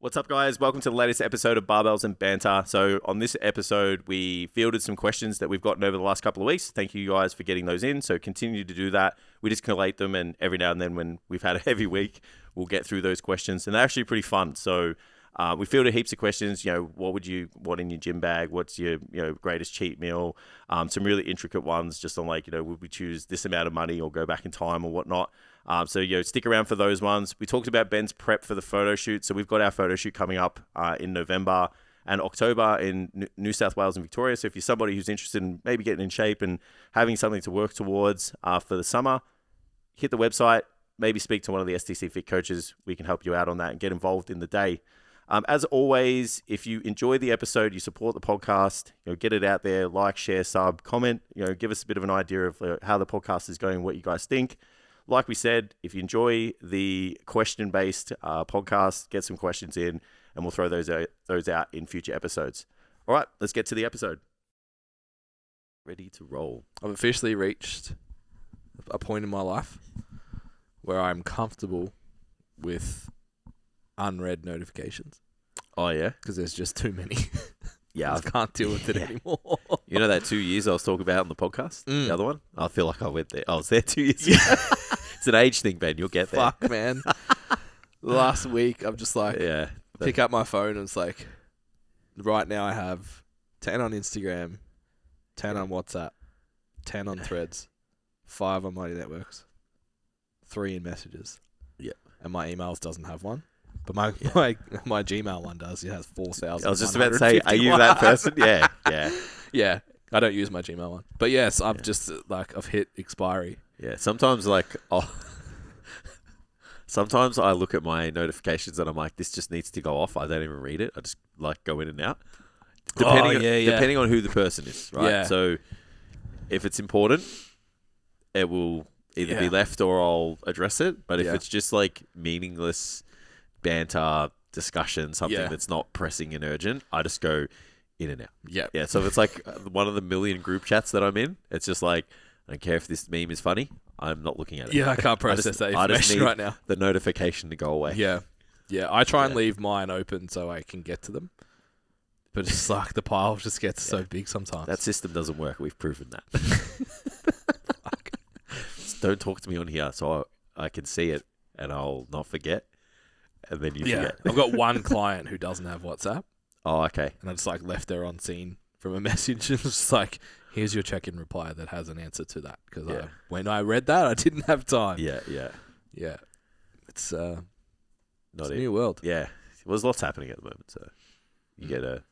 What's up, guys? Welcome to the latest episode of Barbells and Banter. So on this episode, we fielded some questions that we've gotten over the last couple of weeks. Thank you guys for getting those in. So continue to do that. We just collate them, and every now and then when we've had a heavy week, we'll get through those questions. And they're actually pretty fun. So we fielded heaps of questions. You know, what would you want in your gym bag? What's your greatest cheat meal? Some really intricate ones just on would we choose this amount of money or go back in time or whatnot? So stick around for those ones. We talked about Ben's prep for the photo shoot. So we've got our photo shoot coming up in November and October in New South Wales and Victoria. So if you're somebody who's interested in maybe getting in shape and having something to work towards for the summer, hit the website, maybe speak to one of the STCfit coaches. We can help you out on that and get involved in the day. As always, if you enjoy the episode, you support the podcast, get it out there, like, share, sub, comment, give us a bit of an idea of how the podcast is going, what you guys think. Like we said, if you enjoy the question-based podcast, get some questions in, and we'll throw those out in future episodes. All right, let's get to the episode. Ready to roll. I've officially reached a point in my life where I'm comfortable with unread notifications. Oh, yeah? Because there's just too many. Yeah. I can't deal with it anymore. You know that 2 years I was talking about on the podcast? The other one? I feel like I went there. I was there 2 years ago. It's an age thing, Ben. You'll get there. Fuck, man. Last week, I'm just like, pick up my phone and it's like, right now I have 10 on Instagram, 10 on WhatsApp, 10 on Threads, 5 on Mighty Networks, 3 in Messages. Yeah. And my emails doesn't have one. But my Gmail one does. It has 4,000. I was just about to say, are you that person? Yeah. Yeah. I don't use my Gmail one. But yes, I've just I've hit expiry. Yeah. Sometimes sometimes I look at my notifications and I'm like, this just needs to go off. I don't even read it. I just go in and out. Depending on who the person is, right? Yeah. So if it's important, it will either be left or I'll address it. But if it's just meaningless banter, discussion, something that's not pressing and urgent, I just go in and out. Yeah. Yeah. So if it's one of the million group chats that I'm in, it's just I don't care if this meme is funny. I'm not looking at it. Yeah, I can't process that information right now. The notification to go away. Yeah. Yeah. I try and leave mine open so I can get to them. But it's the pile just gets so big sometimes. That system doesn't work. We've proven that. Don't talk to me on here so I can see it and I'll not forget. And then you forget. I've got one client who doesn't have WhatsApp. Oh, okay. And I just left there on scene from a message. And it's just here's your check-in reply that has an answer to that. Because when I read that, I didn't have time. Yeah. It's a Not new world. Yeah. Well, there's lots happening at the moment. So you get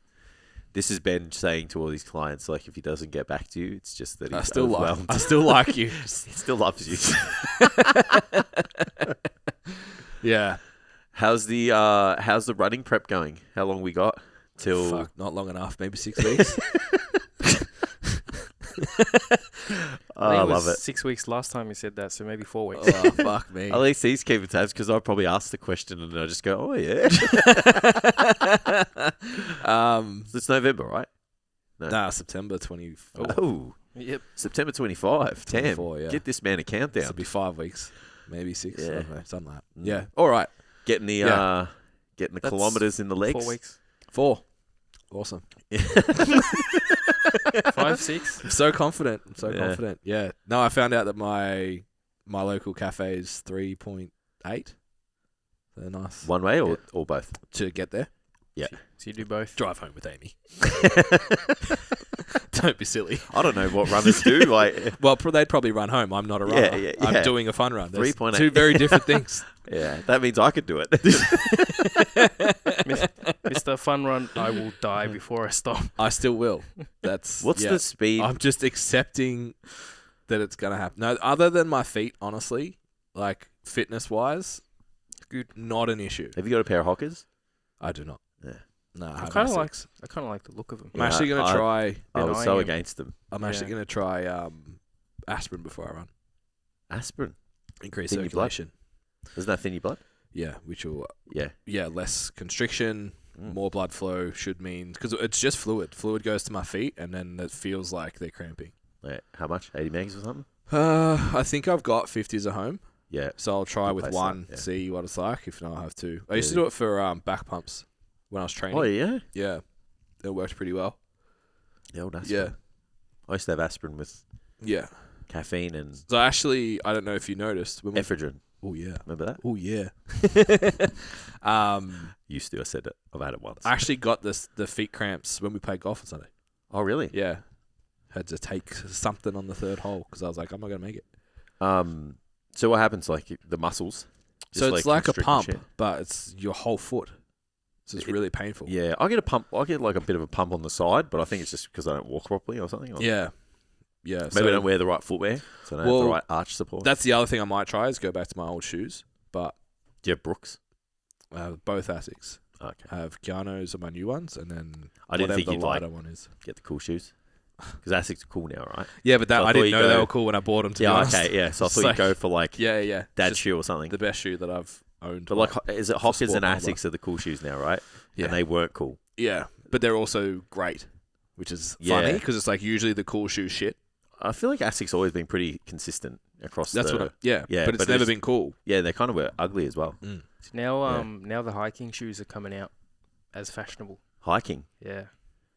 this is Ben saying to all these clients, if he doesn't get back to you, it's just that he's overwhelmed. I still like you. He still loves you. Yeah. How's the running prep going? How long we got till? Fuck, not long enough. Maybe 6 weeks. I love it. 6 weeks last time you said that, so maybe 4 weeks. Oh, fuck me. At least he's keeping tabs because I'll probably ask the question and I just go, oh yeah. It's November, right? No. September 24. Oh, Yep. September 25. Damn. 24, yeah. Get this man a countdown. It'll be 5 weeks, maybe 6. Yeah. I don't know, something like that. Yeah. All right. Getting the That's kilometers in the legs. 4 weeks. 4. Awesome. 5, 6. I'm so confident. Confident. Yeah. No, I found out that my local cafe is 3.8. So nice. One way or both? To get there. Yeah. So you do both. Drive home with Amy. Don't be silly. I don't know what runners do. Well, they'd probably run home. I'm not a runner. Yeah. I'm doing a fun run. There's 3.8. two very different things. Yeah, that means I could do it. Mr. Fun Run, I will die before I stop. I still will. What's the speed? I'm just accepting that it's going to happen. No, other than my feet, honestly, fitness-wise, good, not an issue. Have you got a pair of hockers? I do not. Yeah. No, I kind of like the look of them. I'm actually going to try. I was so against them. I'm actually going to try aspirin before I run. Aspirin? Increase Thin your blood? circulation. Doesn't that thin your blood? Yeah, which will Yeah. less constriction, more blood flow should mean because it's just fluid. Fluid goes to my feet, and then it feels like they're cramping. Yeah. How much? 80 megs or something? I think I've got 50s at home, Yeah. So I'll try Good with place one, to start, see what it's like. If not, I'll have to. I used to do it for back pumps when I was training. Oh, yeah? Yeah. It worked pretty well. Yeah, old aspirin. Yeah. I used to have aspirin with Yeah. caffeine and So actually, I don't know if you noticed. When ephedrine. Oh, yeah. Remember that? Oh, yeah. Used to. I said it. I've had it once. I actually got the feet cramps when we played golf on Sunday. Oh, really? Yeah. Had to take something on the third hole because I was like, I'm not going to make it. So what happens? Like the muscles? So it's like a constrict and pump, shit? but it's your whole foot. So it's really painful. Yeah, I get a pump. I get like a bit of a pump on the side, but I think it's just because I don't walk properly or something. Or Yeah. Yeah. maybe I don't wear the right footwear, so I don't have the right arch support. That's the other thing I might try is go back to my old shoes, but Do you have Brooks? both Asics. Okay. I have Gianos are my new ones, and then I didn't whatever think the you'd lighter one is. get the cool shoes because Asics are cool now, right? Yeah, but So I I thought didn't you'd know they go- were cool when I bought them. To be Yeah. honest. Okay. Yeah. So I It's thought like- you'd go for like Yeah, yeah. dad Just shoe or something. the best shoe that I've owned. But like, is it Hockers sport and number. Asics are the cool shoes now, right? Yeah. And they weren't cool. Yeah, but they're also great, which is Yeah. funny because it's like usually the cool shoe shit. I feel like Asics always been pretty consistent across. That's the, what. Yeah, yeah, but it's but never it's- been cool. Yeah, they kind of were ugly as well. Mm. So now, Yeah. now the hiking shoes are coming out as fashionable. Hiking. Yeah.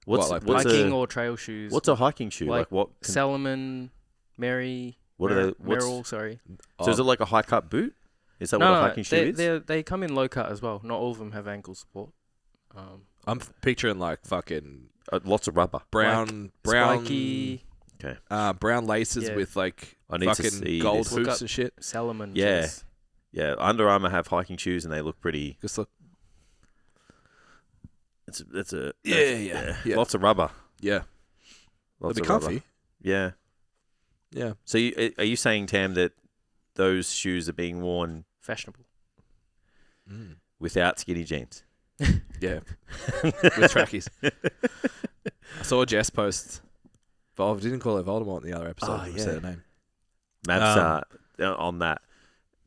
What's What, like what's Hiking a or trail shoes. what's a hiking shoe? Like what? Salomon, Mary. What are they? What's, Merrill, sorry. so is it like a high cut boot? Is that No, what a no, hiking shoe is? they come in low cut as well. Not all of them have ankle support. I'm picturing like fucking Lots of rubber. brown, Spiky, brown laces Yeah. with like I need to fucking see gold this. Look hoops up- and shit. Salomon. Yeah. jeans. Yeah, Under Armour have hiking shoes and they look pretty. Just look. Yeah. Lots of rubber. Yeah, Lots they'll be of rubber. comfy. Yeah. Yeah. So are you saying, Tam, that those shoes are being worn Fashionable. without skinny jeans? Yeah, with trackies. I saw Jess post. Didn't call her Voldemort in the other episode. Oh, I yeah. said her name. Mav's on that.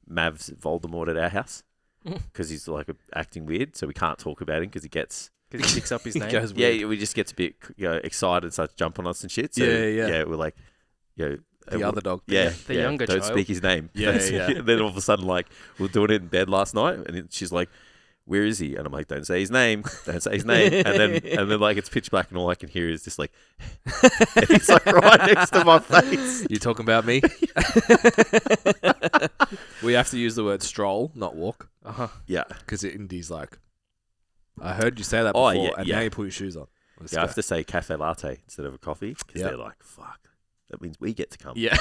Mav's Voldemort at our house because he's like acting weird, so we can't talk about him because he gets. Because he picks up his name. Goes weird. Yeah, we just gets a bit excited, starts jumping on us and shit. So, Yeah. Yeah, we're like, The other dog. Yeah, The younger don't child. speak his name. Yeah, yeah. And then all of a sudden, like, we're doing it in bed last night, and she's like, "Where is he?" And I'm like, "Don't say his name. Don't say his name." And then like it's pitch black, and all I can hear is just like, and he's like right next to my face. You talking about me? We have to use the word stroll, not walk, Yeah, because Indy's like, I heard you say that Oh, before, yeah, and yeah. now you put your shoes on. Let's yeah. I go. have to say cafe latte instead of a coffee because Yeah. they're like, "Fuck, that means we get to come." Yeah.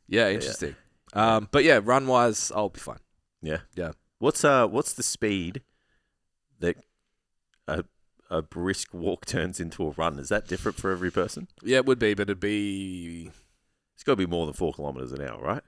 Yeah, interesting. But yeah, run wise, I'll be fine. Yeah. Yeah. What's the speed that a brisk walk turns into a run? Is that different for every person? Yeah, it would be, but it'd be. It's got to be more than 4 kilometers an hour, right?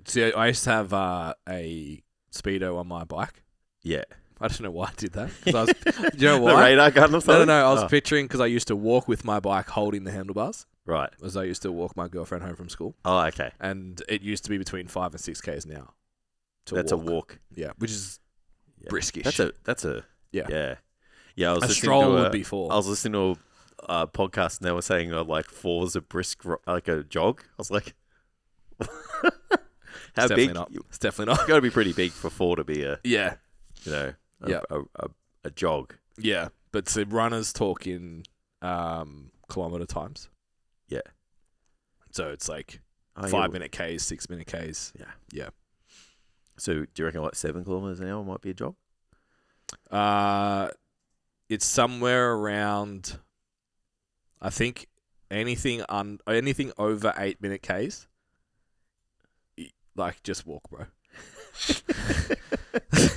See, I used to have a speedo on my bike. Yeah. I don't know why I did that. 'Cause I was, do you know The why? radar gun or No, something? I was Oh, picturing because I used to walk with my bike holding the handlebars, right. as I used to walk my girlfriend home from school, Oh, okay. and it used to be between 5 and 6 k's an hour. That's a walk. Yeah, which is Yeah. briskish. That's a Yeah. yeah. Yeah, I was a listening stroll to would be 4. I was listening to a podcast and they were saying like 4 is a brisk like a jog. I was like, how It's definitely big? not. It's definitely not. It's got to be pretty big for 4 to be a Yeah, a jog. yeah. But so runners talk in kilometer times. Yeah. So it's like Oh, 5-minute Ks, 6-minute Ks. Yeah. So do you reckon like 7 kilometers an hour might be a jog? It's somewhere around. I think anything over 8-minute Ks. Like just walk, bro.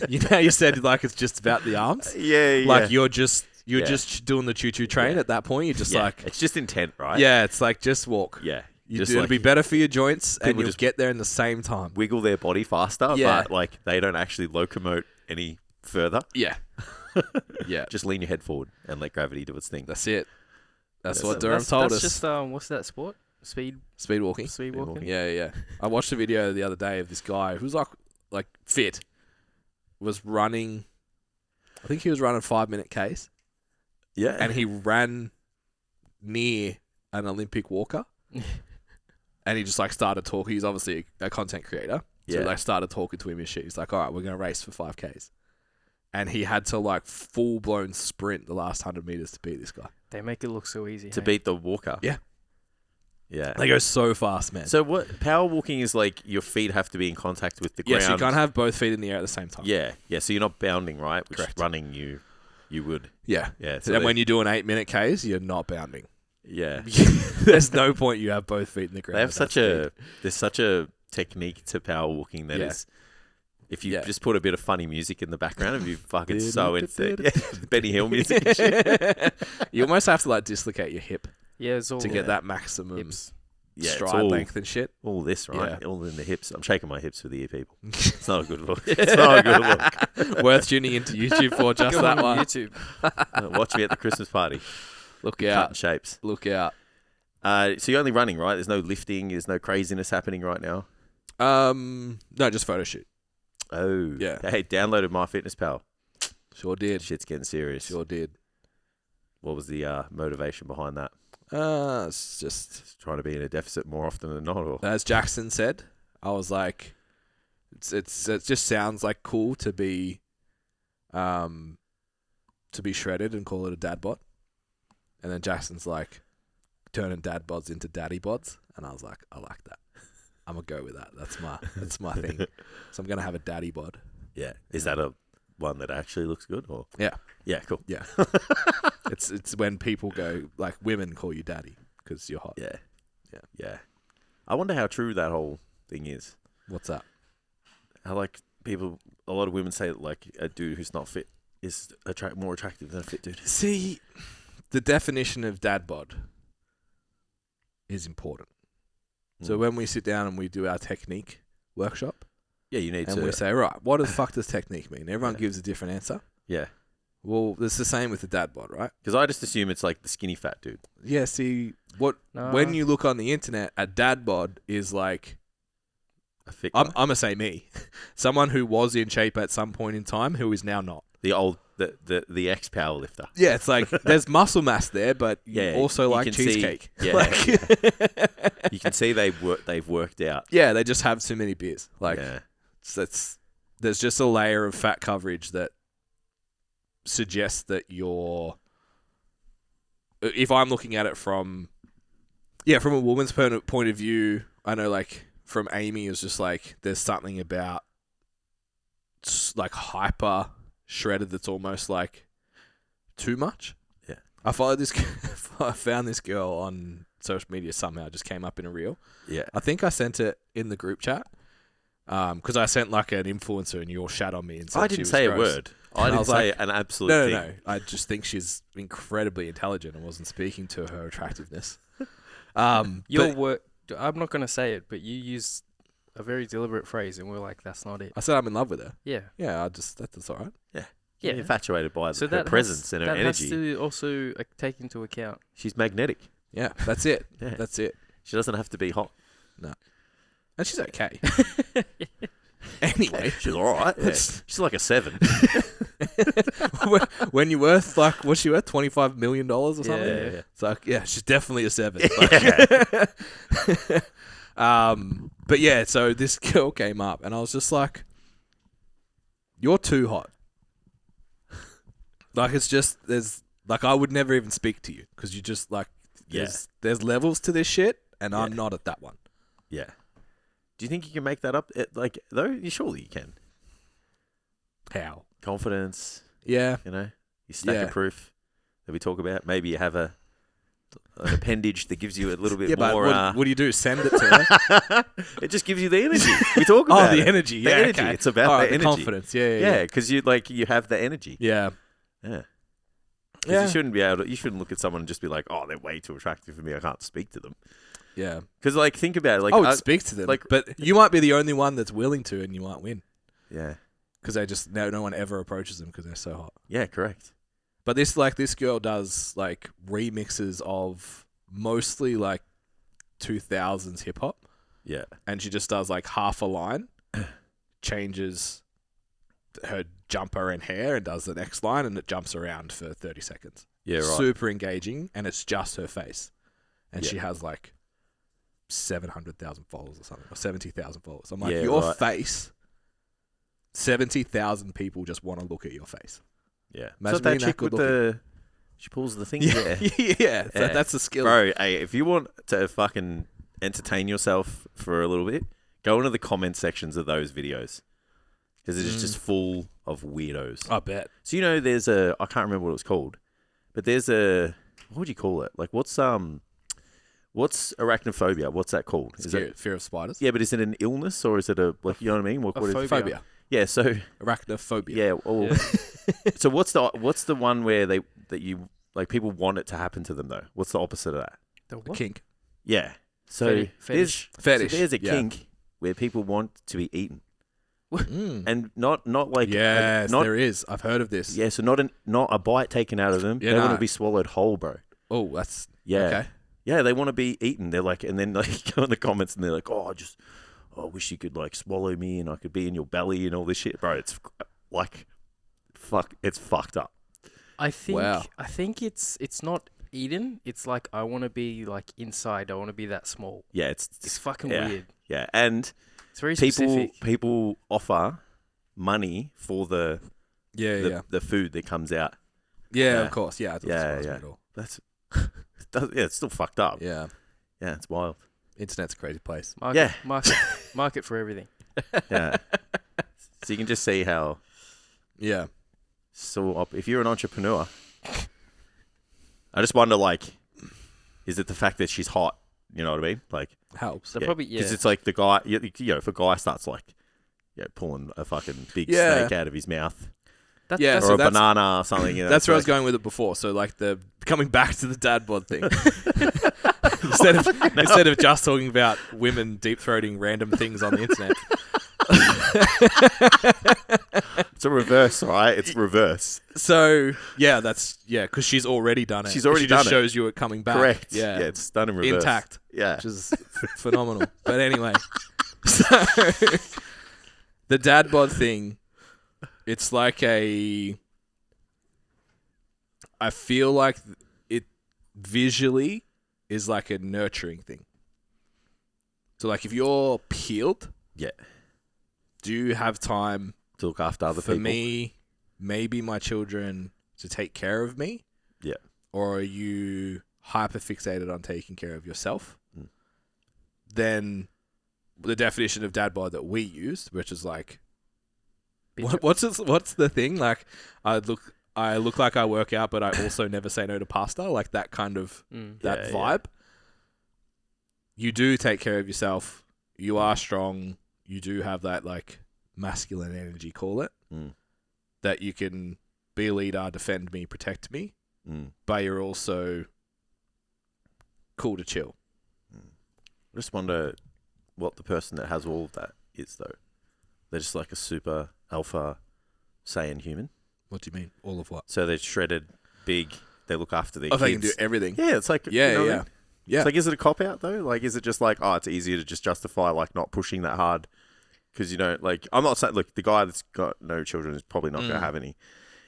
You know how you said like it's just about the arms? Yeah, Like you're just doing the choo-choo train at that point. You're just like, it's just intent, right? yeah, it's like just walk. Yeah. It'll be better for your joints, and people you'll just- get there in the same time. wiggle their body faster, Yeah. but like they don't actually locomote any further. Yeah, yeah. Just lean your head forward and let gravity do its thing. That's it. That's That's what it. Durham told That's us. just what's that sport? Speed Speed walking. walking. Yeah. I watched a video the other day of this guy who's like fit, was running. I think he was running 5-minute Ks, Yeah. and he ran near an Olympic walker, And he just like started talking. He's obviously a content creator. So they started talking to him and shit. He's like, all right, we're going to race for 5Ks. And he had to like full blown sprint the last 100 meters to beat this guy. They make it look so easy. To beat the walker. Yeah. Yeah. They go so fast, man. So what power walking is like your feet have to be in contact with the ground. Yes, you can't have both feet in the air at the same time. Yeah. Yeah. So you're not bounding, right? Which Correct. Running you would. Yeah. Yeah. So And when you do an 8-minute Ks, you're not bounding. Yeah. There's no point you have both feet in the ground. They have there's such a technique to power walking that is, if you just put a bit of funny music in the background, if you fucking so into Benny Hill music and shit. You almost have to like dislocate your hip to get that maximum hips. stride length and shit. All this, right? Yeah. All in the hips. I'm shaking my hips for the ear people. It's not a good look. It's not a good look. Worth tuning into YouTube for just Go that on one. YouTube. Watch me at the Christmas party. Look Cutting out. shapes. Look out. So you're only running, right? There's no lifting. There's no craziness happening right now. No, just photo shoot. Oh. Yeah. Hey, downloaded MyFitnessPal. Sure did. Shit's getting serious. Sure did. What was the motivation behind that? It's just Trying to be in a deficit more often than not, or as Jackson said, I was like, it just sounds like cool to be shredded and call it a dad bod. And then Jackson's like, turning dad bods into daddy bods, and I was like, I like that. I'm gonna go with that. That's my thing. So I'm gonna have a daddy bod. yeah. Is that a one that actually looks good, or Yeah. yeah, cool. Yeah. It's when people go like women call you daddy because you're hot. Yeah, Yeah. yeah. I wonder how true that whole thing is. What's that? How like people, a lot of women say that, like a dude who's not fit is more attractive than a fit dude. See, the definition of dad bod is important. So when we sit down and we do our technique workshop, yeah, you need and to. we say, right, what the fuck does technique mean? Everyone gives a different answer. Yeah, Well, it's the same with the dad bod, right? because I just assume it's like the skinny fat dude. Yeah, see, No. when you look on the internet, a dad bod is like, A fit I'm guy. going to say me, someone who was in shape at some point in time who is now not. The old the ex power lifter. Yeah, it's like there's muscle mass there, but you Yeah, also you like can cheesecake. See, yeah, Like- you can see they've worked out. Yeah, they just have too many beers. Like Yeah. there's just a layer of fat coverage that suggests that you're. If I'm looking at it from a woman's point of view, I know like from Amy is just like there's something about like hyper shredded that's almost like too much. Yeah. I followed this. I found this girl on social media somehow. It just came up in a reel. Yeah. I think I sent it in the group chat because I sent like an influencer and you all shat on me and said I she didn't was say gross. a word. I And didn't was say like, an absolute No, thing. no. I just think she's incredibly intelligent and wasn't speaking to her attractiveness. Your But work. I'm not gonna say it, but you used a very deliberate phrase, and we're like, that's not it. I said I'm in love with her. Yeah. Yeah, that's all right. Yeah. You're infatuated by So her that presence and her that energy. has to also take into account. She's magnetic. Yeah, that's it. Yeah. That's it. She doesn't have to be hot. And she's okay. Anyway, She's all right. Yeah. She's like a 7. when you're worth like, what's she worth? $25 million or something? Yeah. It's like, yeah, she's definitely a 7. Yeah. But yeah, so this girl came up and I was just like, you're too hot. Like, it's just, there's, like, I would never even speak to you because you just, like, there's levels to this shit and I'm not at that one. Yeah. Do you think you can make that up? Though, surely you can. How? Confidence, Yeah. your stack of proof that we talk about. Maybe you have an appendage that gives you a little bit more. But what do you do? Send it to her? It just gives you the energy. We talk about the it. energy. The Yeah, energy. okay. It's about All the right, energy. confidence. Yeah, because you have the energy. Yeah. Yeah. You shouldn't be able to. You shouldn't look at someone and just be like, "Oh, they're way too attractive for me. I can't speak to them." Yeah. Because think about it. I would speak to them. But you might be the only one that's willing to, and you might win. Yeah. Because they just no one ever approaches them because they're so hot. Yeah. Correct. But this girl does like remixes of mostly like 2000s hip hop. Yeah. And she just does like half a line, changes her jumper and hair, and does the next line, and it jumps around for 30 seconds. Yeah. Right. Super engaging, and it's just her face, and she has like 700,000 followers or something, or 70,000 followers. I'm like, Yeah, your right. face, 70,000 people just want to look at your face. Yeah. Imagine so that being that chick good with she pulls the thing. Yeah. Yeah. That's a skill. Bro, hey, if you want to fucking entertain yourself for a little bit, go into the comment sections of those videos. Because it is just full of weirdos. I bet. So, there's I can't remember what it was called, but there's what would you call it? Like, what's arachnophobia? What's that called? Is it Fear of spiders? Yeah, but is it an illness or is it you know what I mean? What is it? Phobia. Yeah, so Arachnophobia. yeah. Well, so what's the one where you people want it to happen to them though? What's the opposite of that? The what? Kink. Yeah. So Fetish. there's a kink where people want to be eaten. And not like yes, not, there is. I've heard of this. Yeah, so not a bite taken out of them. Yeah, they want to be swallowed whole, bro. Oh, that's okay. Okay. Yeah, they want to be eaten. They're like, and then like go in the comments and they're like, I wish you could like swallow me and I could be in your belly and all this shit, bro. It's like, it's fucked up. I think Wow. I think it's not eaten. It's like I want to be like inside. I want to be that small. Yeah, it's fucking yeah, weird. Yeah, and It's very specific. people offer money for the food that comes out. Yeah, of course. Yeah, it doesn't surprise me yeah. at all. That's it's still fucked up. Yeah. Yeah, it's wild. Internet's a crazy place. Market for everything. Yeah. So you can just see how. Yeah. So if you're an entrepreneur, I just wonder, like, is it the fact that she's hot? You know what I mean? Like, helps. So probably because it's like the guy. If a guy starts like, pulling a fucking big snake out of his mouth. That's or a banana or something. That's where I was going with it before. So like coming back to the dad bod thing. instead of just talking about women deep throating random things on the internet. It's a reverse, right? It's reverse. So because she's already done it. She's already she done just it. shows you it coming back. Correct. Yeah, it's done in reverse. Intact. Yeah, which is phenomenal. But anyway, so the dad bod thing. It's like I feel like it visually is like a nurturing thing. So like if you're peeled, do you have time to look after other people? For me, maybe my children to take care of me? Yeah. Or are you hyper fixated on taking care of yourself? Then the definition of dad bod that we used, which is like what's the thing? Like I look like I work out, but I also never say no to pasta. Like that kind of vibe. Yeah. You do take care of yourself. You are strong. You do have that like masculine energy, call it, that you can be a leader, defend me, protect me, but you're also cool to chill. I just wonder what the person that has all of that is, though. They're just like a super alpha Saiyan human. What do you mean? All of what? So they're shredded, big. They look after their kids. They can do everything. Yeah, it's like Yeah. It's like, is it a cop out though? Like, is it just like, it's easier to just justify like not pushing that hard because like I'm not saying look, the guy that's got no children is probably not going to have any.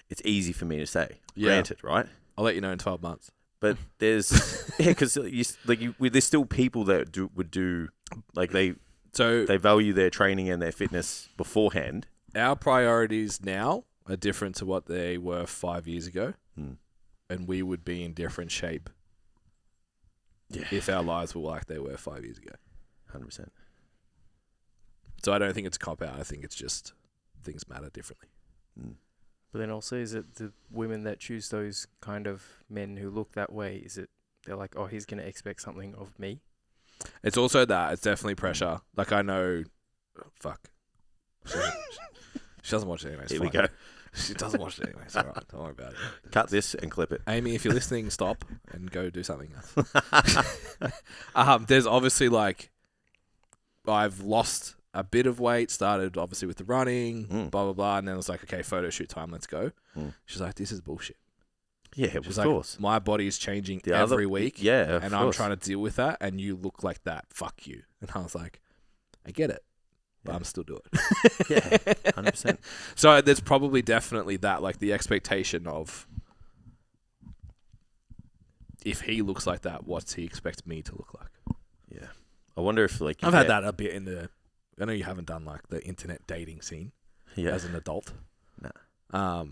It's easy for me to say. Granted, right? I'll let you know in 12 months. But there's because there's still people that would do like they value their training and their fitness beforehand. Our priorities now are different to what they were 5 years ago, and we would be in different shape if our lives were like they were 5 years ago. 100%. So I don't think it's a cop-out. I think it's just things matter differently. But then also, is it the women that choose those kind of men who look that way? Is it they're like, he's going to expect something of me? It's also that. It's definitely pressure. Like I know... fuck. She doesn't watch it anyway. Here we go. She doesn't watch it anyway. It's all right. Don't worry about it. Cut this and clip it. Amy, if you're listening, stop and go do something else. There's obviously like... I've lost a bit of weight, started obviously with the running, blah, blah, blah. And then it was like, okay, photo shoot time, let's go. She's like, this is bullshit. Yeah, She's of course. My body is changing every week. Yeah, and I'm trying to deal with that. And you look like that. Fuck you. And I was like, I get it, but I'm still doing it. Yeah, 100%. So there's probably definitely that, like the expectation of if he looks like that, what's he expect me to look like? Yeah. I wonder if like I've had that a bit in the. I know you haven't done like the internet dating scene as an adult. No.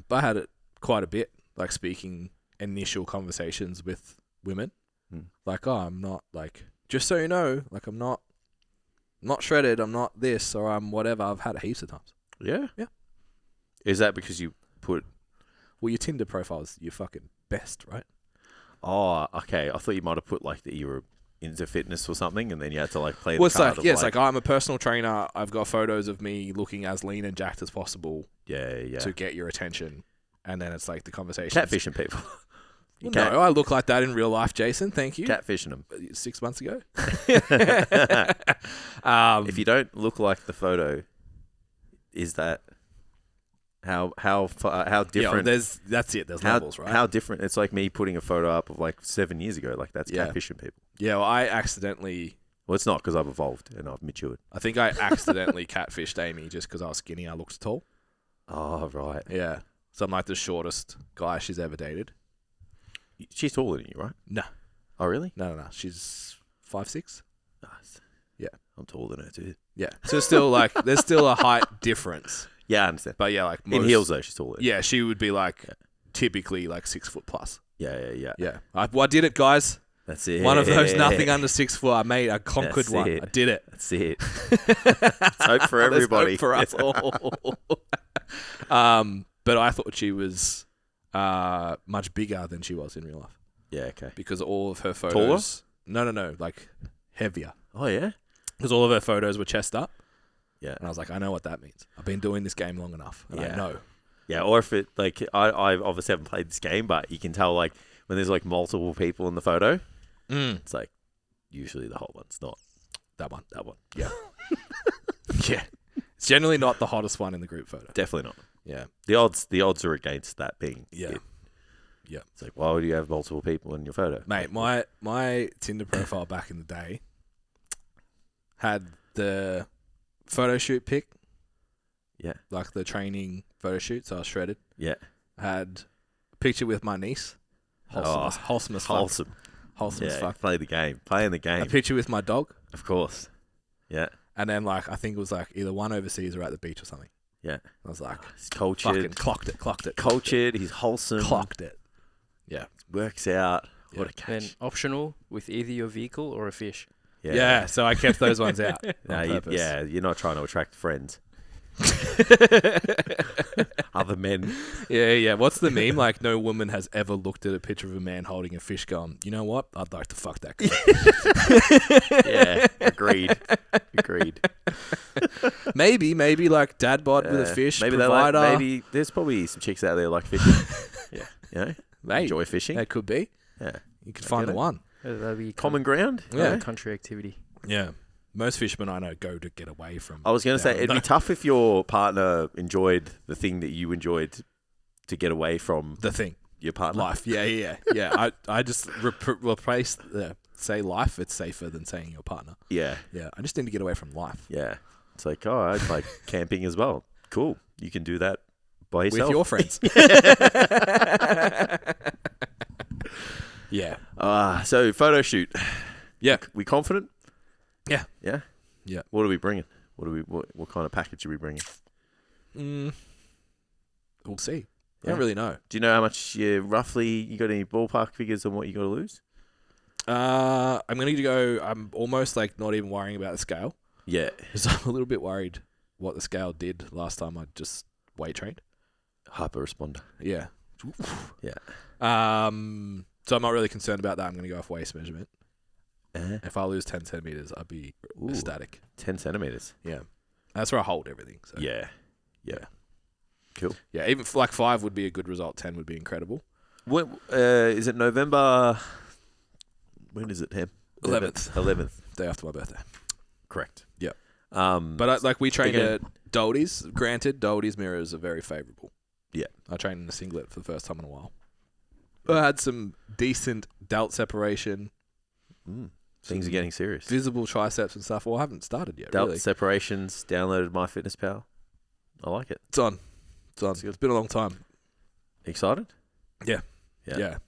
But I had it quite a bit, like speaking initial conversations with women. Like, oh, I'm not like, just so you know, like I'm not shredded, I'm not this, or I'm whatever. I've had it heaps of times. Yeah? Yeah. Is that because you put... Well, your Tinder profile is your fucking best, right? Oh, okay. I thought you might have put like that you were into fitness or something, and then you had to like play the Well, it's card like, of, it's like I'm a personal trainer. I've got photos of me looking as lean and jacked as possible to get your attention. And then it's like the conversation. Catfishing people. No, I look like that in real life, Jason. Thank you. Catfishing them. 6 months ago. If you don't look like the photo, is that how different? Yeah, that's it. There's levels, right? How different? It's like me putting a photo up of like 7 years ago. Like that's catfishing people. Yeah, well, I accidentally. Well, it's not because I've evolved and I've matured. I think I accidentally catfished Amy just because I was skinny. I looked tall. Oh right. Yeah. So I'm like the shortest guy she's ever dated. She's taller than you, right? No. Oh really? No. She's 5'6". Nice. Yeah. I'm taller than her too. Yeah. So still like there's still a height difference. Yeah, I understand. But yeah, like in heels though, she's taller. Yeah, she would be like typically like 6 foot plus. Yeah. I did it, guys. That's it. One of those nothing under 6 foot. I conquered That's one. it. I did it. That's it. It's hope for everybody. There's hope for us all. But I thought she was much bigger than she was in real life. Yeah, okay. Because all of her photos... Taller? No. Like, heavier. Oh, yeah? Because all of her photos were chest up. Yeah. And I was like, I know what that means. I've been doing this game long enough. And I know. Yeah, or if it... Like, I obviously haven't played this game, but you can tell, like, when there's, like, multiple people in the photo, it's, like, usually the whole one's not... That one. Yeah. Yeah. It's generally not the hottest one in the group photo. Definitely not. Yeah. The odds are against that being it. Yeah. It's like, why would you have multiple people in your photo? Mate, my Tinder profile back in the day had the photo shoot pic. Yeah. Like the training photo shoot, so I was shredded. Yeah. Had a picture with my niece. Wholesome as fuck. Wholesome as fuck. Playing the game. A picture with my dog. Of course. Yeah. And then like I think it was like either one overseas or at the beach or something. Yeah. I was like, he's cultured. Fucking clocked it. Cultured. He's wholesome. Clocked it. Yeah. Works out. Yeah. What a catch. Then optional with either your vehicle or a fish. Yeah. So I kept those ones out. You're not trying to attract friends. Other men. Yeah. What's the meme? Like, no woman has ever looked at a picture of a man holding a fish going, you know what? I'd like to fuck that guy. Yeah. Agreed. Maybe like dad bod with a fish maybe provider. Maybe there's probably some chicks out there like fishing. Yeah. You know? Mate, enjoy fishing. That could be. Yeah. You could find the one. That'd be common ground. Yeah. Country activity. Yeah. Most fishermen I know go to get away from. I was going to say, it'd be tough if your partner enjoyed the thing that you enjoyed to get away from the thing. Your partner. Life. Yeah. I just replace say life. It's safer than saying your partner. Yeah. Yeah. I just need to get away from life. Yeah. It's like, oh, I like camping as well. Cool. You can do that by yourself. With your friends. Yeah. So photo shoot. Yeah. We confident? Yeah. Yeah? Yeah. What are we bringing? What kind of package are we bringing? We'll see. I Yeah. don't really know. Do you know how much you got any ballpark figures on what you got to lose? I'm going to go, I'm almost like not even worrying about the scale. Yeah. Because I'm a little bit worried what the scale did last time I just weight trained. Hyper responder. Yeah. Yeah. So I'm not really concerned about that. I'm going to go off waist measurement. Uh-huh. If I lose 10 centimeters, I'd be ecstatic. 10 centimeters. Yeah. That's where I hold everything. So. Yeah. Cool. Yeah, even like 5 would be a good result. 10 would be incredible. What is it? November? When is it, Ham? 11th. Day after my birthday. Correct. Yeah. But we trained at Doherty's. Granted, Doherty's mirrors are very favourable. Yeah. I trained in a singlet for the first time in a while. I had some decent delt separation. Things are getting serious. Visible triceps and stuff. Well, I haven't started yet. Delt really. separations. Downloaded MyFitnessPal. I like it. It's on. It's been a long time. Excited? Yeah.